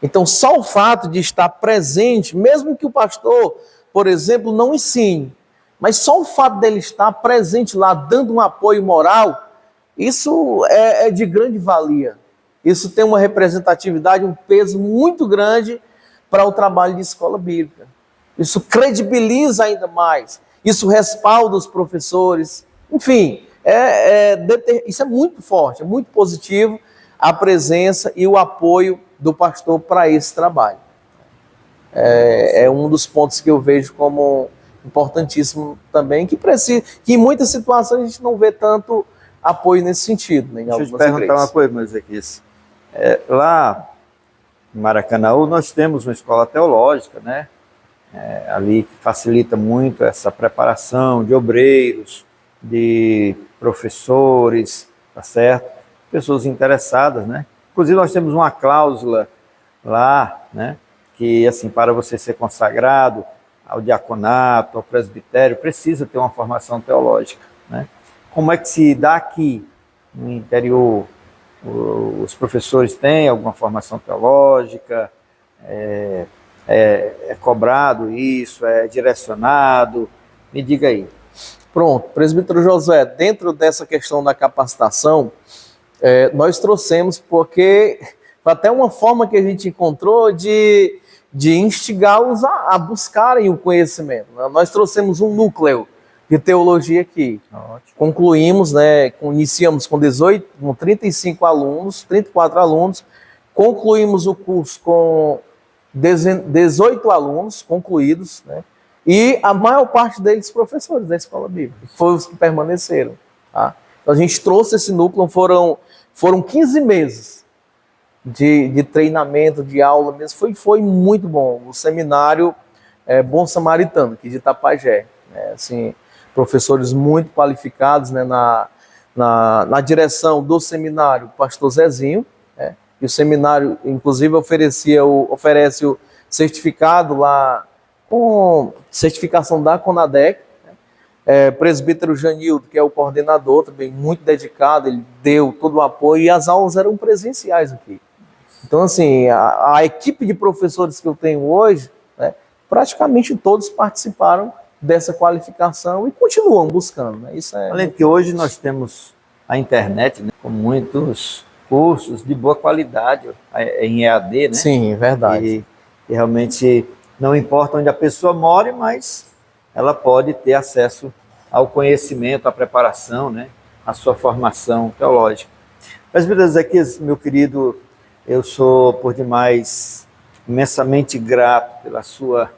Então, só o fato de estar presente, mesmo que o pastor, por exemplo, não ensine, mas só o fato dele estar presente lá, dando um apoio moral, isso é de grande valia. Isso tem uma representatividade, um peso muito grande para o trabalho de escola bíblica. Isso credibiliza ainda mais. Isso respalda os professores. Enfim, isso é muito forte, é muito positivo a presença e o apoio do pastor para esse trabalho. É um dos pontos que eu vejo como importantíssimo também, que em muitas situações a gente não vê tanto apoio nesse sentido, né, em Deixa eu te algumas perguntar igrejas. uma coisa, mas aqui, lá em Maracanaú nós temos uma escola teológica, né? Ali que facilita muito essa preparação de obreiros, de professores, tá certo? Pessoas interessadas, né? Inclusive nós temos uma cláusula lá, né? Que assim, para você ser consagrado ao diaconato, ao presbitério, precisa ter uma formação teológica, né? Como é que se dá aqui no interior? Os professores têm alguma formação teológica? É cobrado isso? É direcionado? Me diga aí. Pronto, presbítero Josué, dentro dessa questão da capacitação, nós trouxemos, porque foi até uma forma que a gente encontrou de instigá-los a buscarem o conhecimento. Nós trouxemos um núcleo de teologia aqui. Ótimo. Concluímos, né, iniciamos com 35 alunos, 34 alunos, concluímos o curso com 18 alunos concluídos, né, e a maior parte deles professores da escola bíblica, foram os que permaneceram. Tá? Então a gente trouxe esse núcleo, foram 15 meses de treinamento, de aula mesmo, foi muito bom. O seminário Bom Samaritano, aqui de Itapajé, né, assim, professores muito qualificados, né, na direção do seminário, o pastor Zezinho, né, e o seminário, inclusive, oferece o certificado lá, com certificação da CONADEC, né, presbítero Janildo, que é o coordenador, também muito dedicado, ele deu todo o apoio, e as aulas eram presenciais aqui. Então, assim, a equipe de professores que eu tenho hoje, né, praticamente todos participaram dessa qualificação e continuam buscando, né? Isso Além de que hoje nós temos a internet, né, com muitos cursos de boa qualidade em EAD, né? Sim, verdade. E realmente não importa onde a pessoa mora, mas ela pode ter acesso ao conhecimento, à preparação, né? À sua formação teológica. Mas, beleza, aqui, meu querido Eu sou, por demais, imensamente grato pela sua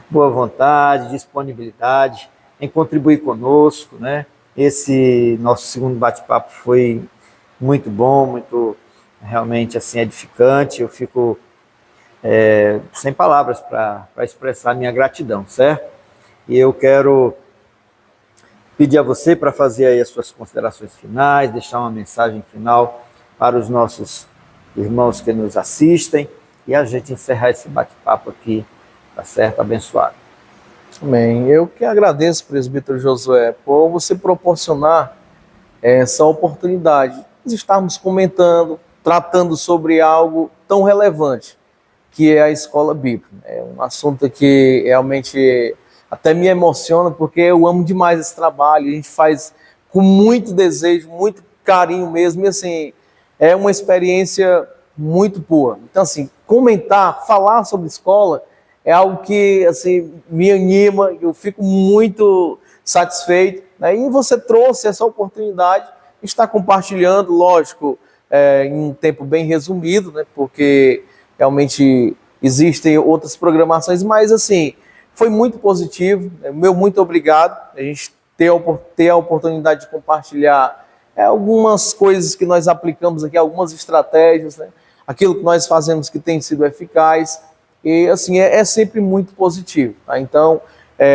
boa vontade, disponibilidade em contribuir conosco, né? Esse nosso segundo bate-papo foi muito bom, muito realmente assim edificante. Eu fico sem palavras para expressar minha gratidão, certo? E eu quero pedir a você para fazer aí as suas considerações finais, deixar uma mensagem final para os nossos irmãos que nos assistem e a gente encerrar esse bate-papo aqui, tá certo? Abençoado. Amém. Eu que agradeço, presbítero Josué, por você proporcionar essa oportunidade de estarmos comentando, tratando sobre algo tão relevante, que é a escola bíblica. É um assunto que realmente até me emociona, porque eu amo demais esse trabalho, a gente faz com muito desejo, muito carinho mesmo, e assim, é uma experiência muito boa. Então assim, comentar, falar sobre escola é algo que assim, me anima, eu fico muito satisfeito, né? E você trouxe essa oportunidade de estar compartilhando, lógico, em um tempo bem resumido, né? Porque realmente existem outras programações, mas assim, foi muito positivo. Meu muito obrigado. A gente ter a oportunidade de compartilhar algumas coisas que nós aplicamos aqui, algumas estratégias, né? Aquilo que nós fazemos que tem sido eficaz. E assim, é sempre muito positivo. Tá? Então,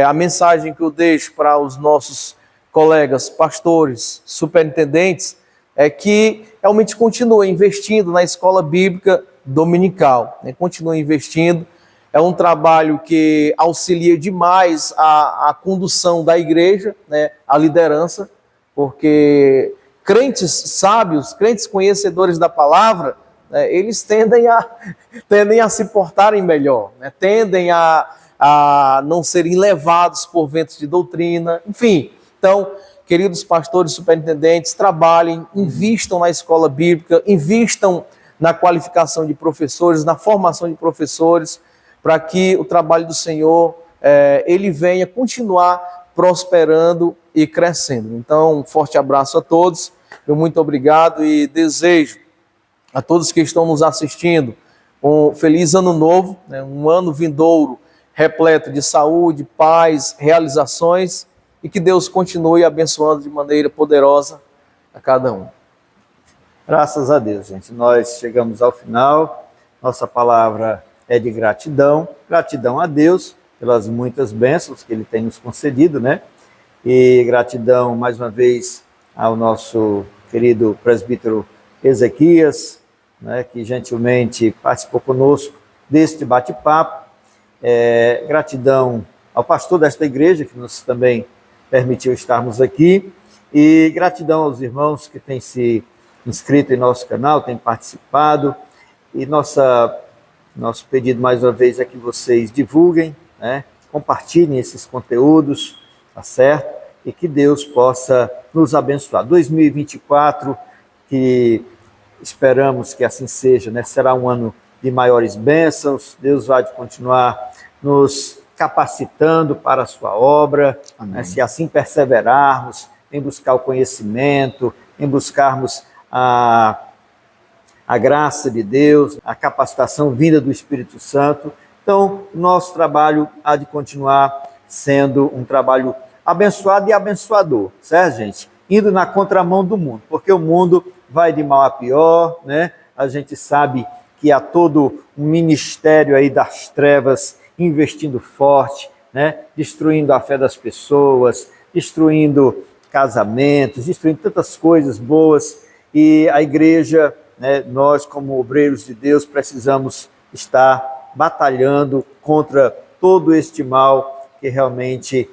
a mensagem que eu deixo para os nossos colegas, pastores, superintendentes, é que realmente continuem investindo na escola bíblica dominical, né? Continuem investindo. É um trabalho que auxilia demais a condução da igreja, né? A liderança, porque crentes sábios, crentes conhecedores da palavra, né? Eles tendem a se portarem melhor, né? Tendem a não serem levados por ventos de doutrina, enfim. Então, queridos pastores, superintendentes, trabalhem, invistam na escola bíblica, invistam na qualificação de professores, na formação de professores, para que o trabalho do Senhor ele venha continuar prosperando e crescendo. Então, um forte abraço a todos, meu muito obrigado e desejo a todos que estão nos assistindo um feliz ano novo, né? Um ano vindouro repleto de saúde, paz, realizações, e que Deus continue abençoando de maneira poderosa a cada um. Graças a Deus, gente. Nós chegamos ao final. Nossa palavra é de gratidão. Gratidão a Deus pelas muitas bênçãos que Ele tem nos concedido, né? E gratidão, mais uma vez, ao nosso querido presbítero Ezequias, né, que gentilmente participou conosco deste bate-papo. Gratidão ao pastor desta igreja, que nos também permitiu estarmos aqui. E gratidão aos irmãos que têm se inscrito em nosso canal, têm participado. E nosso pedido, mais uma vez, é que vocês divulguem, né, compartilhem esses conteúdos, tá certo? E que Deus possa nos abençoar. 2024, que esperamos que assim seja, né? Será um ano de maiores bênçãos. Deus vai continuar nos capacitando para a sua obra, né? Se assim perseverarmos em buscar o conhecimento, em buscarmos a graça de Deus, a capacitação vinda do Espírito Santo. Então, nosso trabalho há de continuar sendo um trabalho abençoado e abençoador, certo, gente? Indo na contramão do mundo, porque o mundo vai de mal a pior, né? A gente sabe que há todo um ministério aí das trevas investindo forte, né? Destruindo a fé das pessoas, destruindo casamentos, destruindo tantas coisas boas. E a igreja, né, nós como obreiros de Deus precisamos estar batalhando contra todo este mal que realmente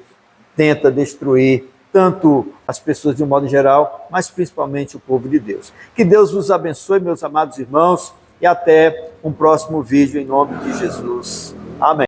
tenta destruir tanto as pessoas de um modo geral, mas principalmente o povo de Deus. Que Deus vos abençoe, meus amados irmãos, e até um próximo vídeo em nome de Jesus. Amém.